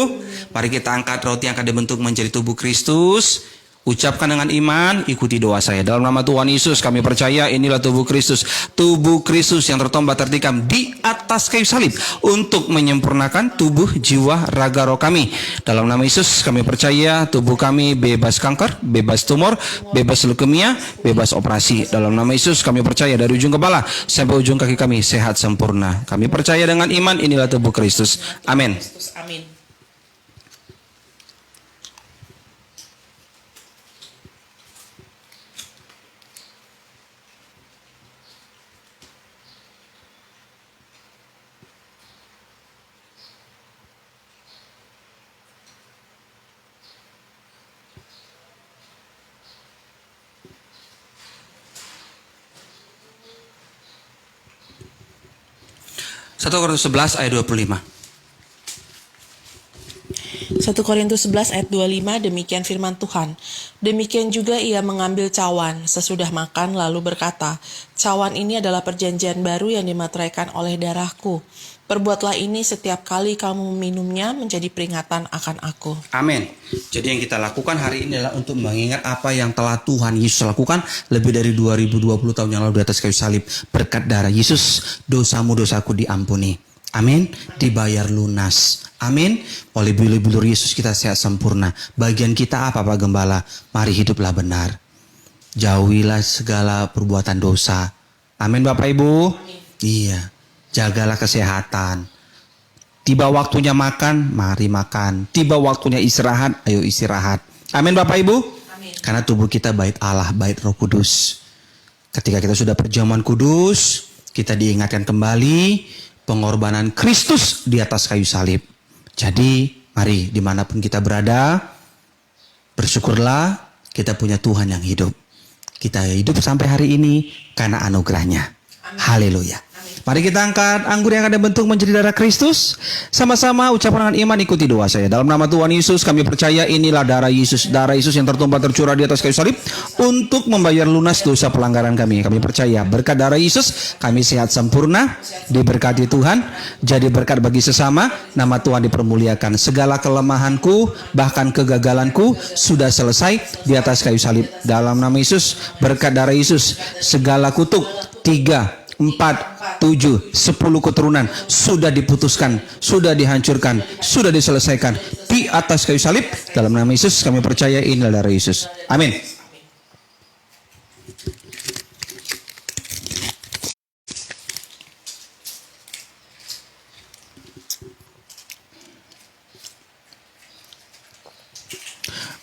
Mari kita angkat roti yang akan dibentuk menjadi tubuh Kristus. Ucapkan dengan iman, ikuti doa saya. Dalam nama Tuhan Yesus kami percaya inilah tubuh Kristus. Tubuh Kristus yang tertombak tertikam di atas kayu salib untuk menyempurnakan tubuh, jiwa, raga, roh kami. Dalam nama Yesus kami percaya tubuh kami bebas kanker, bebas tumor, bebas leukemia, bebas operasi. Dalam nama Yesus kami percaya dari ujung kepala sampai ujung kaki kami sehat sempurna. Kami percaya dengan iman inilah tubuh Kristus. Amin. Amin. 1 Korintus 11 ayat 25. 1 Korintus 11 ayat 25, demikian firman Tuhan. Demikian juga ia mengambil cawan sesudah makan lalu berkata, cawan ini adalah perjanjian baru yang dimateraikan oleh darahku. Perbuatlah ini setiap kali kamu meminumnya menjadi peringatan akan aku. Amin. Jadi yang kita lakukan hari ini adalah untuk mengingat apa yang telah Tuhan Yesus lakukan lebih dari 2020 tahun yang lalu di atas kayu salib. Berkat darah Yesus, dosamu-dosaku diampuni. Amin. Dibayar lunas. Amin. Oleh bulu-bulu Yesus kita sehat sempurna. Bagian kita apa Pak Gembala? Mari hiduplah benar. Jauhilah segala perbuatan dosa. Amin Bapak Ibu. Amin. Iya. Jagalah kesehatan. Tiba waktunya makan, mari makan. Tiba waktunya istirahat, ayo istirahat. Amin Bapak Ibu. Amin. Karena tubuh kita bait Allah, bait Roh Kudus. Ketika kita sudah perjamuan kudus, kita diingatkan kembali pengorbanan Kristus di atas kayu salib. Jadi mari dimanapun kita berada, bersyukurlah kita punya Tuhan yang hidup. Kita hidup sampai hari ini karena anugerahnya. Haleluya. Mari kita angkat anggur yang akan dibentuk menjadi darah Kristus. Sama-sama ucapan dengan iman, ikuti doa saya. Dalam nama Tuhan Yesus kami percaya inilah darah Yesus. Darah Yesus yang tertumpah tercurah di atas kayu salib untuk membayar lunas dosa pelanggaran kami. Kami percaya berkat darah Yesus kami sehat sempurna, diberkati Tuhan, jadi berkat bagi sesama. Nama Tuhan dipermuliakan. Segala kelemahanku bahkan kegagalanku sudah selesai di atas kayu salib. Dalam nama Yesus, berkat darah Yesus, segala kutuk 3, 4, 7, 10 keturunan sudah diputuskan, sudah dihancurkan, sudah diselesaikan di atas kayu salib. Dalam nama Yesus kami percaya inilah darah Yesus. Amin.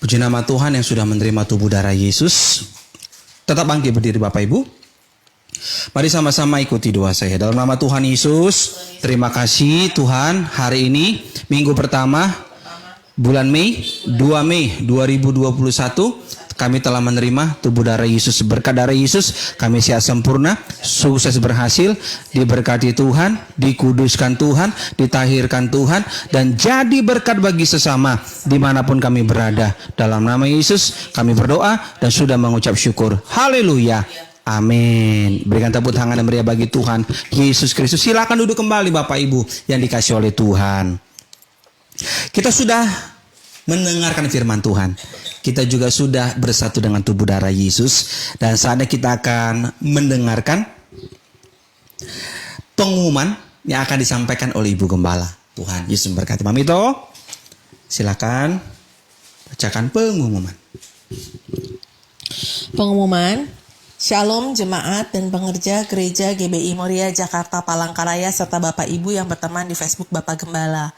Puji nama Tuhan yang sudah menerima tubuh darah Yesus. Tetap bangkit berdiri Bapak Ibu. Mari sama-sama ikuti doa saya. Dalam nama Tuhan Yesus, terima kasih Tuhan, hari ini minggu pertama bulan Mei, 2 Mei 2021 kami telah menerima tubuh darah Yesus. Berkat darah Yesus kami sehat sempurna, sukses berhasil, diberkati Tuhan, dikuduskan Tuhan, ditahirkan Tuhan, dan jadi berkat bagi sesama dimanapun kami berada. Dalam nama Yesus kami berdoa dan sudah mengucap syukur. Haleluya. Amin. Berikan tepuk tangan dan meriah bagi Tuhan Yesus Kristus. Silakan duduk kembali Bapak Ibu yang dikasih oleh Tuhan. Kita sudah mendengarkan firman Tuhan. Kita juga sudah bersatu dengan tubuh darah Yesus. Dan saatnya kita akan mendengarkan pengumuman yang akan disampaikan oleh Ibu Gembala. Tuhan Yesus memberkati. Mamito, silakan bacakan pengumuman. Pengumuman. Shalom jemaat dan pengerja Gereja GBI Moria Jakarta Palangkaraya serta Bapak Ibu yang berteman di Facebook Bapak Gembala.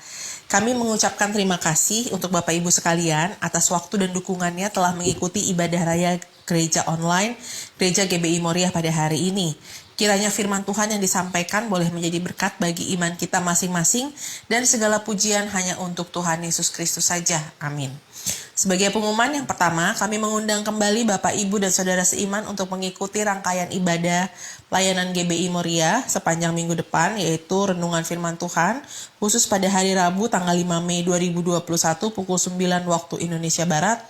Kami mengucapkan terima kasih untuk Bapak Ibu sekalian atas waktu dan dukungannya telah mengikuti ibadah raya gereja online Gereja GBI Moria pada hari ini. Kiranya firman Tuhan yang disampaikan boleh menjadi berkat bagi iman kita masing-masing dan segala pujian hanya untuk Tuhan Yesus Kristus saja. Amin. Sebagai pengumuman yang pertama, kami mengundang kembali Bapak, Ibu, dan Saudara seiman untuk mengikuti rangkaian ibadah pelayanan GBI Moria sepanjang minggu depan, yaitu Renungan Firman Tuhan, khusus pada hari Rabu tanggal 5 Mei 2021 pukul 9 waktu Indonesia Barat.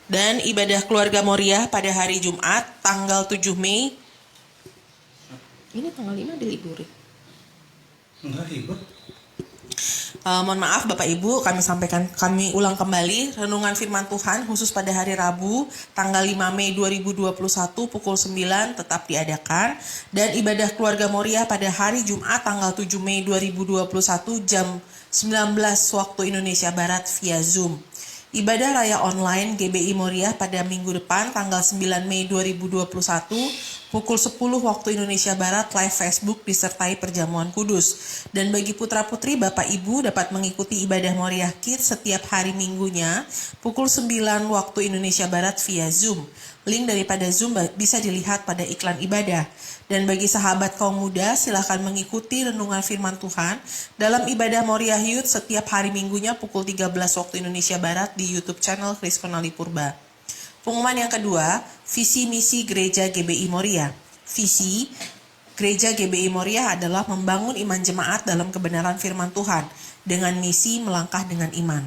Dan ibadah keluarga Moria pada hari Jumat tanggal 7 Mei. Ini tanggal 5 diliburin. Enggak libur. Mohon maaf Bapak Ibu, kami ulang kembali renungan firman Tuhan khusus pada hari Rabu tanggal 5 Mei 2021 pukul 9 tetap diadakan, dan ibadah keluarga Moria pada hari Jumat tanggal 7 Mei 2021 jam 19 waktu Indonesia Barat via Zoom. Ibadah raya online GBI Moria pada minggu depan tanggal 9 Mei 2021 pukul 10 waktu Indonesia Barat live Facebook disertai perjamuan kudus. Dan bagi putra-putri Bapak Ibu dapat mengikuti ibadah Moria Kids setiap hari minggunya pukul 9 waktu Indonesia Barat via Zoom. Link daripada Zoom bisa dilihat pada iklan ibadah. Dan bagi sahabat kaum muda, silakan mengikuti renungan firman Tuhan dalam ibadah Moria Youth setiap hari minggunya pukul 13 waktu Indonesia Barat di YouTube channel Kris Konali Purba. Pengumuman yang kedua, visi misi Gereja GBI Moria. Visi Gereja GBI Moria adalah membangun iman jemaat dalam kebenaran firman Tuhan dengan misi melangkah dengan iman.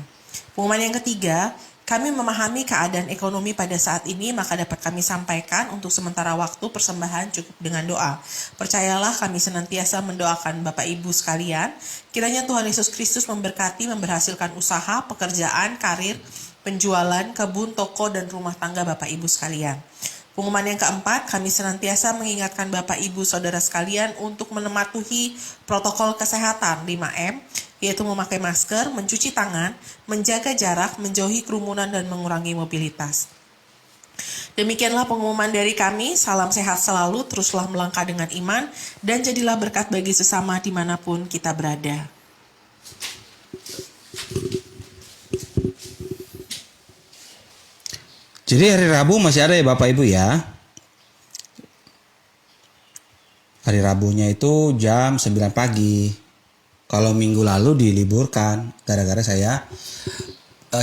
Pengumuman yang ketiga, kami memahami keadaan ekonomi pada saat ini, maka dapat kami sampaikan untuk sementara waktu persembahan cukup dengan doa. Percayalah, kami senantiasa mendoakan Bapak Ibu sekalian. Kiranya Tuhan Yesus Kristus memberkati, memberhasilkan usaha, pekerjaan, karir, penjualan, kebun, toko, dan rumah tangga Bapak Ibu sekalian. Pengumuman yang keempat, kami senantiasa mengingatkan Bapak Ibu Saudara sekalian untuk mematuhi protokol kesehatan 5M, yaitu memakai masker, mencuci tangan, menjaga jarak, menjauhi kerumunan, dan mengurangi mobilitas. Demikianlah pengumuman dari kami. Salam sehat selalu, teruslah melangkah dengan iman, dan jadilah berkat bagi sesama dimanapun kita berada. Jadi hari Rabu masih ada ya Bapak Ibu ya. Hari Rabunya itu jam 9 pagi. Kalau minggu lalu diliburkan gara-gara saya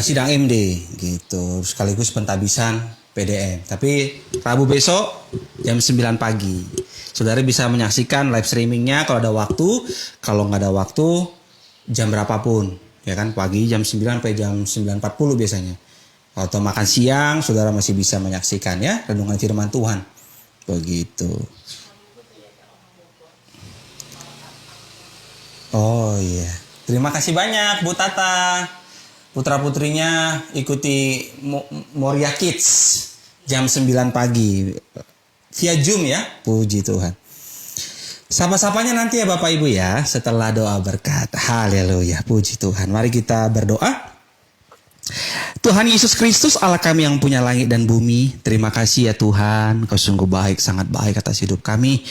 sidang MD gitu, sekaligus pentabisan PDM. Tapi Rabu besok jam 9 pagi. Saudara bisa menyaksikan live streamingnya kalau ada waktu. Kalau nggak ada waktu jam berapapun, ya kan, pagi jam 9 sampai jam 9.40 biasanya. Atau makan siang, saudara masih bisa menyaksikan ya renungan firman Tuhan. Begitu. Oh iya, terima kasih banyak Bu Tata. Putra-putrinya ikuti Moria Kids jam 9 pagi via Zoom ya, puji Tuhan. Sapa-sapanya nanti ya Bapak Ibu ya, setelah doa berkat. Haleluya, puji Tuhan. Mari kita berdoa. Tuhan Yesus Kristus, Allah kami yang punya langit dan bumi, terima kasih ya Tuhan, Kau sungguh baik, sangat baik atas hidup kami.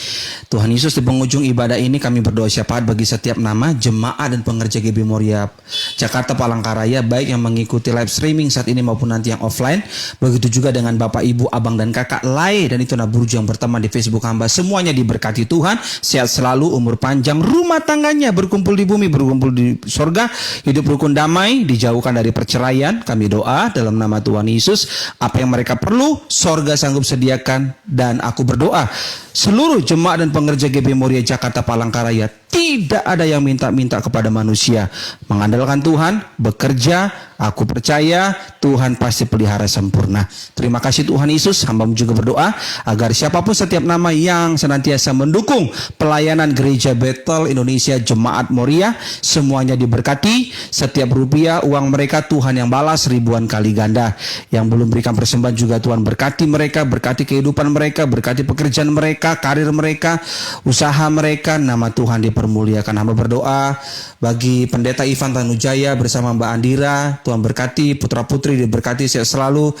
Tuhan Yesus, di penghujung ibadah ini kami berdoa syafaat bagi setiap nama jemaat dan pengerja GBI Moria Jakarta Palangkaraya, baik yang mengikuti live streaming saat ini maupun nanti yang offline. Begitu juga dengan Bapak, Ibu, Abang, dan Kakak Lai dan itu Burju yang berteman di Facebook hamba. Semuanya diberkati Tuhan, sehat selalu, umur panjang, rumah tangganya berkumpul di bumi, berkumpul di sorga, hidup rukun damai, dijauhkan dari perceraian. Kami doa dalam nama Tuhan Yesus, apa yang mereka perlu, sorga sanggup sediakan. Dan aku berdoa, seluruh jemaat dan pengerja GBI Moria Jakarta Palangkaraya, tidak ada yang minta-minta kepada manusia. Mengandalkan Tuhan, bekerja, aku percaya Tuhan pasti pelihara sempurna. Terima kasih Tuhan Yesus, hamba juga berdoa agar siapapun setiap nama yang senantiasa mendukung pelayanan Gereja Bethel Indonesia Jemaat Moria, semuanya diberkati. Setiap rupiah uang mereka Tuhan yang balas ribuan kali ganda. Yang belum berikan persembahan juga Tuhan berkati mereka, berkati kehidupan mereka, berkati pekerjaan mereka, karir mereka, usaha mereka. Nama Tuhan dipermuliakan. Hamba berdoa bagi Pendeta Ivan Tanujaya bersama Mbak Andira, Tuhan berkati, putra-putri diberkati sehat selalu,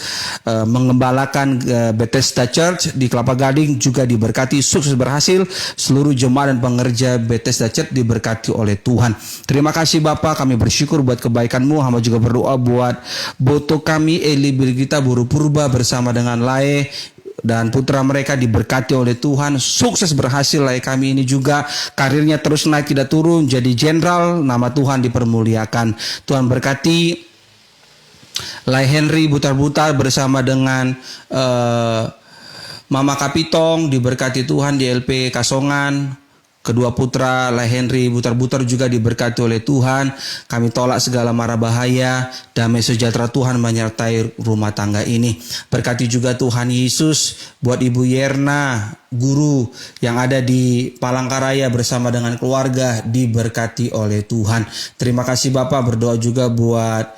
mengembalakan Bethesda Church di Kelapa Gading juga diberkati, sukses berhasil. Seluruh jemaat dan pengerja Bethesda Church diberkati oleh Tuhan. Terima kasih Bapak, kami bersyukur buat kebaikan-Mu. Hamba juga berdoa buat boto kami Eli Birgita Buru Purba bersama dengan Lae, dan putra mereka diberkati oleh Tuhan, sukses berhasil lah kami ini juga, karirnya terus naik tidak turun, jadi jenderal, nama Tuhan dipermuliakan. Tuhan berkati Lai Henry Butar-Butar bersama dengan Mama Kapitong, diberkati Tuhan di LP Kasongan. Kedua putra Lai Henry Butar-Butar juga diberkati oleh Tuhan. Kami tolak segala mara bahaya, damai sejahtera Tuhan menyertai rumah tangga ini. Berkati juga Tuhan Yesus buat Ibu Yerna, guru yang ada di Palangkaraya bersama dengan keluarga, diberkati oleh Tuhan. Terima kasih Bapak, berdoa juga buat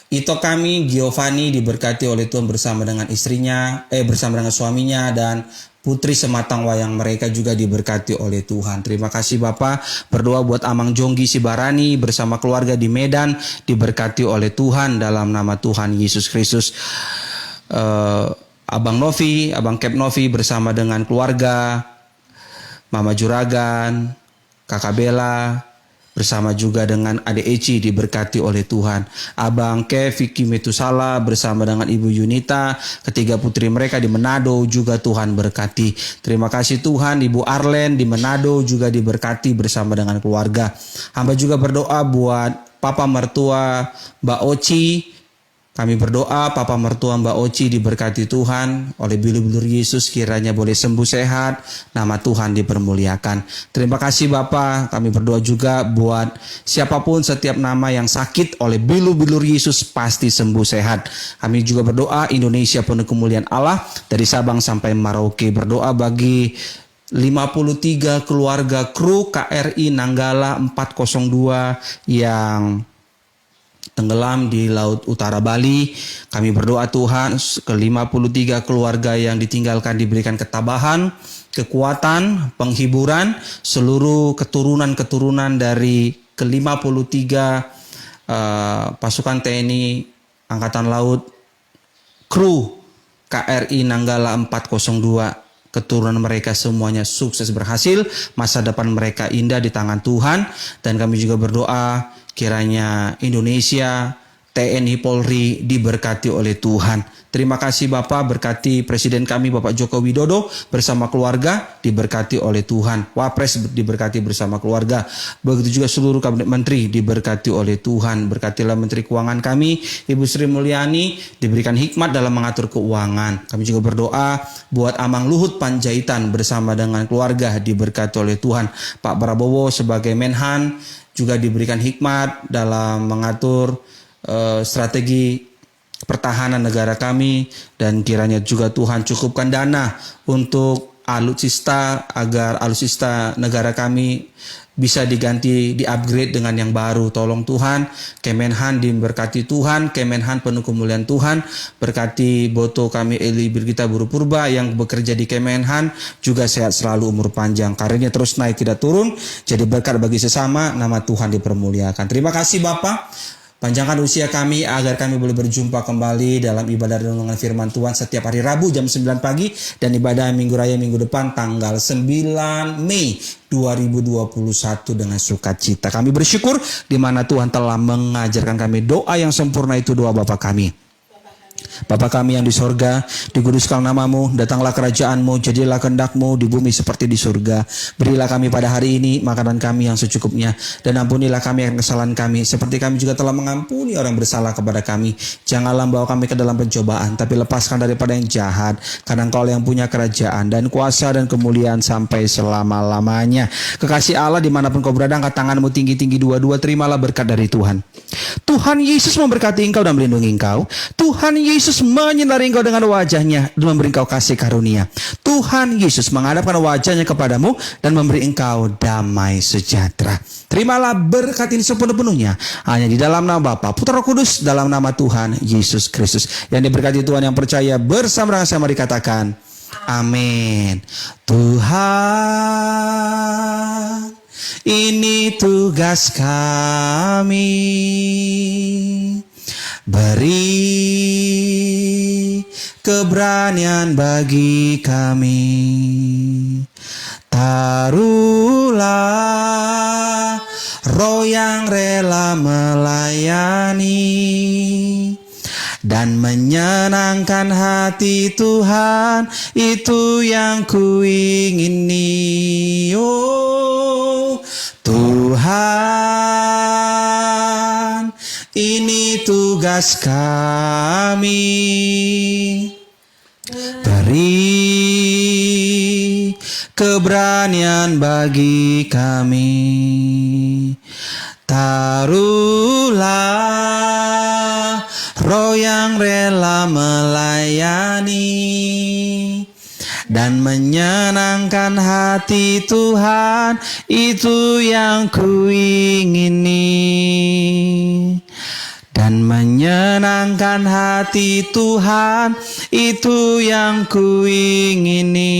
Ito kami, Giovanni, diberkati oleh Tuhan bersama dengan istrinya, bersama dengan suaminya, dan putri sematang wayang mereka juga diberkati oleh Tuhan. Terima kasih Bapak. Berdoa buat Amang Jonggi Sibarani bersama keluarga di Medan, diberkati oleh Tuhan dalam nama Tuhan Yesus Kristus. Abang Novi, Abang Kep Novi bersama dengan keluarga, Mama Juragan, Kakak Bella, bersama juga dengan Ade Eci diberkati oleh Tuhan. Abang Ke Vicky Metusala bersama dengan Ibu Yunita, ketiga putri mereka di Manado juga Tuhan berkati. Terima kasih Tuhan. Ibu Arlen di Manado juga diberkati bersama dengan keluarga. Hamba juga berdoa buat Papa mertua Mbak Oci. Kami berdoa Papa mertua Mbak Oci diberkati Tuhan oleh bilur-bilur Yesus, kiranya boleh sembuh sehat, nama Tuhan dipermuliakan. Terima kasih Bapak. Kami berdoa juga buat siapapun setiap nama yang sakit oleh bilur-bilur Yesus pasti sembuh sehat. Kami juga berdoa Indonesia penuh kemuliaan Allah dari Sabang sampai Merauke. Berdoa bagi 53 keluarga kru KRI Nanggala 402 yang tenggelam di Laut Utara Bali. Kami berdoa Tuhan ke 53 keluarga yang ditinggalkan diberikan ketabahan, kekuatan, penghiburan, seluruh keturunan-keturunan dari ke 53 pasukan TNI Angkatan Laut kru KRI Nanggala 402. Keturunan mereka semuanya sukses berhasil, masa depan mereka indah di tangan Tuhan. Dan kami juga berdoa kiranya Indonesia, TNI Polri diberkati oleh Tuhan. Terima kasih Bapak, berkati Presiden kami Bapak Joko Widodo bersama keluarga, diberkati oleh Tuhan. Wapres diberkati bersama keluarga. Begitu juga seluruh kabinet menteri diberkati oleh Tuhan. Berkatilah Menteri Keuangan kami, Ibu Sri Mulyani, diberikan hikmat dalam mengatur keuangan. Kami juga berdoa buat Amang Luhut Panjaitan bersama dengan keluarga, diberkati oleh Tuhan. Pak Prabowo sebagai Menhan juga diberikan hikmat dalam mengatur strategi pertahanan negara kami, dan kiranya juga Tuhan cukupkan dana untuk alutsista agar alutsista negara kami bisa diganti, di-upgrade dengan yang baru. Tolong Tuhan, Kemenhan diberkati Tuhan, Kemenhan penuh kemuliaan Tuhan. Berkati Boto kami Eli Birgita Buru Purba yang bekerja di Kemenhan, juga sehat selalu, umur panjang, karirnya terus naik tidak turun, jadi berkat bagi sesama, nama Tuhan dipermuliakan. Terima kasih Bapak. Panjangkan usia kami agar kami boleh berjumpa kembali dalam ibadah renungan firman Tuhan setiap hari Rabu jam 9 pagi dan ibadah Minggu Raya minggu depan tanggal 9 Mei 2021 dengan sukacita. Kami bersyukur di mana Tuhan telah mengajarkan kami doa yang sempurna, itu doa Bapa kami. Bapa kami yang di sorga, dikuduskan namamu, datanglah kerajaanmu, jadilah kehendak-mu di bumi seperti di surga. Berilah kami pada hari ini makanan kami yang secukupnya, dan ampunilah kami akan kesalahan kami, seperti kami juga telah mengampuni orang yang bersalah kepada kami. Janganlah bawa kami ke dalam pencobaan, tapi lepaskan daripada yang jahat, karena Engkau yang punya kerajaan dan kuasa dan kemuliaan sampai selama-lamanya. Kekasih Allah dimanapun kau berada, angkat tanganmu tinggi-tinggi dua-dua, terimalah berkat dari Tuhan. Tuhan Yesus memberkati engkau dan melindungi engkau. Tuhan Yesus menyinari engkau dengan wajahnya dan memberi engkau kasih karunia. Tuhan Yesus menghadapkan wajahnya kepadamu dan memberi engkau damai sejahtera. Terimalah berkat ini sepenuh-penuhnya hanya di dalam nama Bapa, Putra, Roh Kudus, dalam nama Tuhan Yesus Kristus. Yang diberkati Tuhan yang percaya bersama dengan saya mari katakan amin. Tuhan, ini tugas kami, beri keberanian bagi kami, taruhlah roh yang rela melayani, dan menyenangkan hati Tuhan, itu yang kuingini. Oh Tuhan, ini tugas kami. Beri keberanian bagi kami. Taruhlah roh yang rela melayani dan menyenangkan hati Tuhan, itu yang kuingini. Dan menyenangkan hati Tuhan, itu yang kuingini.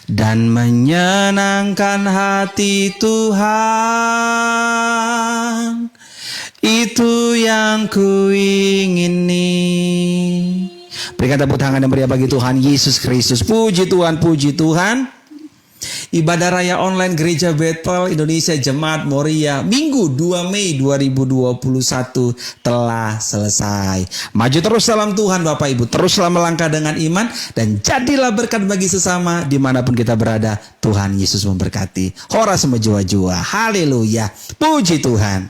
Dan menyenangkan hati Tuhan, itu yang kuingini. Berikan tepuk tangan yang meriah bagi Tuhan Yesus Kristus. Puji Tuhan, puji Tuhan. Ibadah Raya Online Gereja Bethel Indonesia Jemaat Moria Minggu 2 Mei 2021 telah selesai. Maju terus dalam Tuhan Bapak Ibu. Teruslah melangkah dengan iman dan jadilah berkat bagi sesama dimanapun kita berada. Tuhan Yesus memberkati. Hora semua-jua. Haleluya. Puji Tuhan.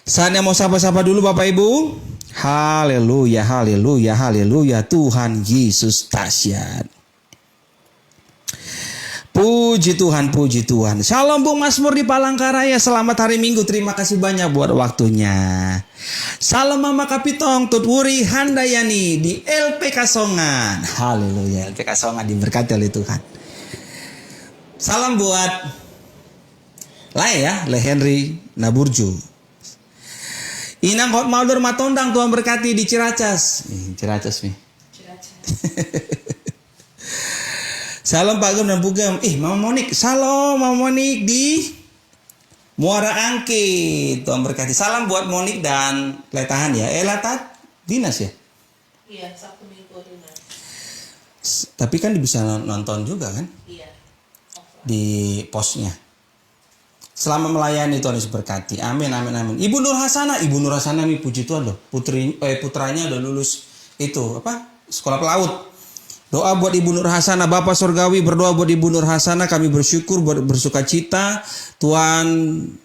Saatnya mau sapa-sapa dulu Bapak Ibu. Haleluya, haleluya, haleluya. Tuhan Yesus dahsyat. Puji Tuhan, puji Tuhan. Shalom Bung Mazmur di Palangkaraya. Selamat hari Minggu. Terima kasih banyak buat waktunya. Salam Mama Kapitong, Tutwuri Handayani di LPK Songan. Haleluya, LPK Songan diberkati oleh Tuhan. Salam buat Le Henry Naburju. Inang Hotmaldur Matondang, Tuhan berkati di Ciracas. Ciracas nih. Salam Pak Gem dan Bu Gem. Mama Monik. Salam Mama Monik di Muara Angke. Tuhan berkati. Salam buat Monik dan Letahan ya. Letat dinas ya? Iya, Sabtu Minggu dinas. Tapi kan bisa nonton juga kan? Iya. Di posnya. Selama melayani Tuhan Yesus berkati. Amin, amin, amin. Ibu Nur Hasanah. Ibu Nur Hasanah nih puji Tuhan loh. Putranya udah lulus itu sekolah pelaut. Doa buat Ibu Nur Hasanah. Bapak Surgawi berdoa buat Ibu Nur Hasanah. Kami bersyukur, bersuka cita. Tuhan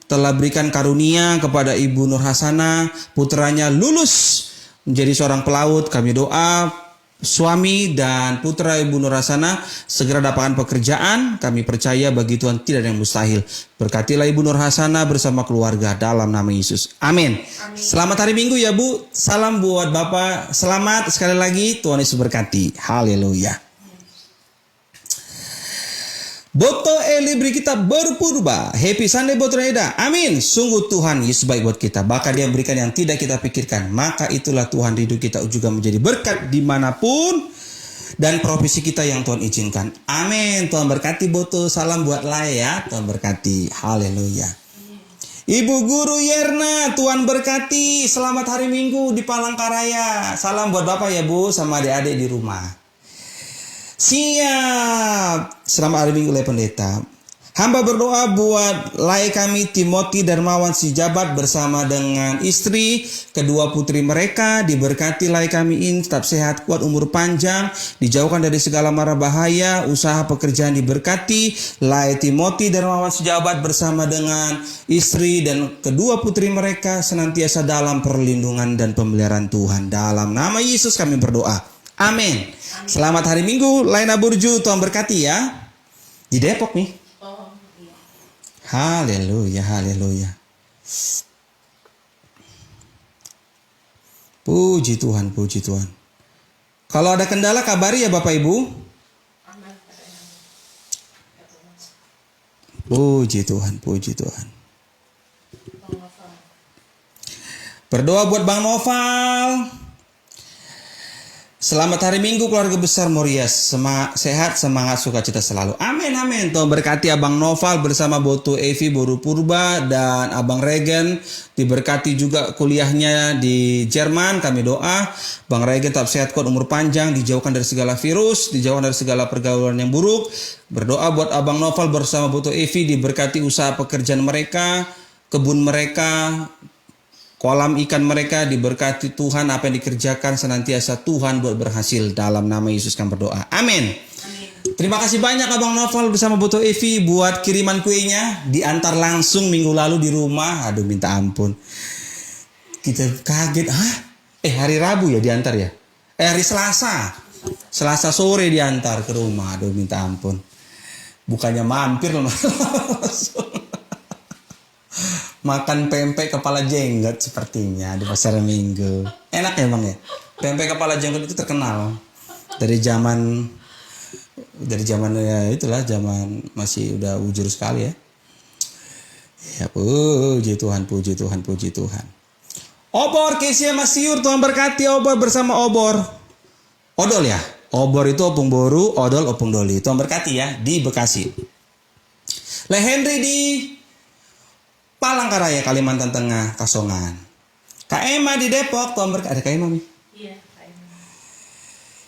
telah berikan karunia kepada Ibu Nur Hasanah. Putranya lulus menjadi seorang pelaut. Kami doa suami dan putra Ibu Nur Hasanah segera dapatkan pekerjaan. Kami percaya bagi Tuhan tidak ada yang mustahil. Berkatilah Ibu Nur Hasanah bersama keluarga dalam nama Yesus. Amin. Selamat hari Minggu ya Bu. Salam buat Bapak. Selamat sekali lagi. Tuhan Yesus berkati. Haleluya. Boto Elibri kita berpurba. Happy Sunday Boto Eda. Amin. Sungguh Tuhan Yesus baik buat kita. Bahkan Dia berikan yang tidak kita pikirkan. Maka itulah Tuhan ridho kita juga menjadi berkat dimanapun. Dan profesi kita yang Tuhan izinkan. Amin. Tuhan berkati Boto. Salam buat Laya. Tuhan berkati. Haleluya. Ibu Guru Yerna. Tuhan berkati. Selamat hari Minggu di Palangkaraya. Salam buat Bapak ya Bu. Sama adik-adik di rumah. Siap. Selamat hari Minggu oleh pendeta. Hamba berdoa buat lai kami Timothy Darmawan Sijabat bersama dengan istri, kedua putri mereka. Diberkati lai kami ini tetap sehat, kuat, umur panjang, dijauhkan dari segala mara bahaya, usaha pekerjaan diberkati. Lai Timothy Darmawan Sijabat bersama dengan istri dan kedua putri mereka senantiasa dalam perlindungan dan pemeliharaan Tuhan. Dalam nama Yesus kami berdoa. Amin. Selamat hari Minggu, Laina Burju, Tuhan berkati ya. Di Depok nih. Oh, iya. Haleluya, haleluya. Puji Tuhan, puji Tuhan. Kalau ada kendala kabari ya Bapak Ibu. Puji Tuhan, puji Tuhan. Berdoa buat Bang Noval. Selamat hari Minggu keluarga besar Moria. Sehat, semangat, sukacita selalu. Amin, amin. Tuhan berkati Abang Noval bersama Boto Evi, Boru Purba, dan Abang Regen. Diberkati juga kuliahnya di Jerman. Kami doa Bang Regen tetap sehat, kuat, umur panjang, dijauhkan dari segala virus, dijauhkan dari segala pergaulan yang buruk. Berdoa buat Abang Noval bersama Boto Evi, diberkati usaha pekerjaan mereka, kebun mereka, Kolam ikan mereka diberkati Tuhan, apa yang dikerjakan senantiasa Tuhan buat berhasil. Dalam nama Yesus kami berdoa. Amin. Terima kasih banyak Abang Novel bersama Boto Evi buat kiriman kuenya. Diantar langsung minggu lalu di rumah. Aduh minta ampun. Kita kaget. Hari Rabu ya diantar ya? Hari Selasa. Selasa sore diantar ke rumah. Aduh minta ampun. Bukannya mampir loh. Makan pempek kepala jenggot sepertinya di pasar Minggu. Enak ya Bang ya? Pempek kepala jenggot itu terkenal. Dari zaman ya itulah, zaman masih udah ujur sekali ya. Ya puji Tuhan, puji Tuhan, puji Tuhan. Obor Kesia Masiur, Tuhan berkati Obor bersama Obor. Odol ya. Obor itu Opung Boru, Odol Opung Doli. Tuhan berkati ya di Bekasi. Le Henry di Palangkaraya, Kalimantan Tengah, Kasongan. Kak Emma di Depok, Tuhan berkati. Ada Kak Emma nih? Iya.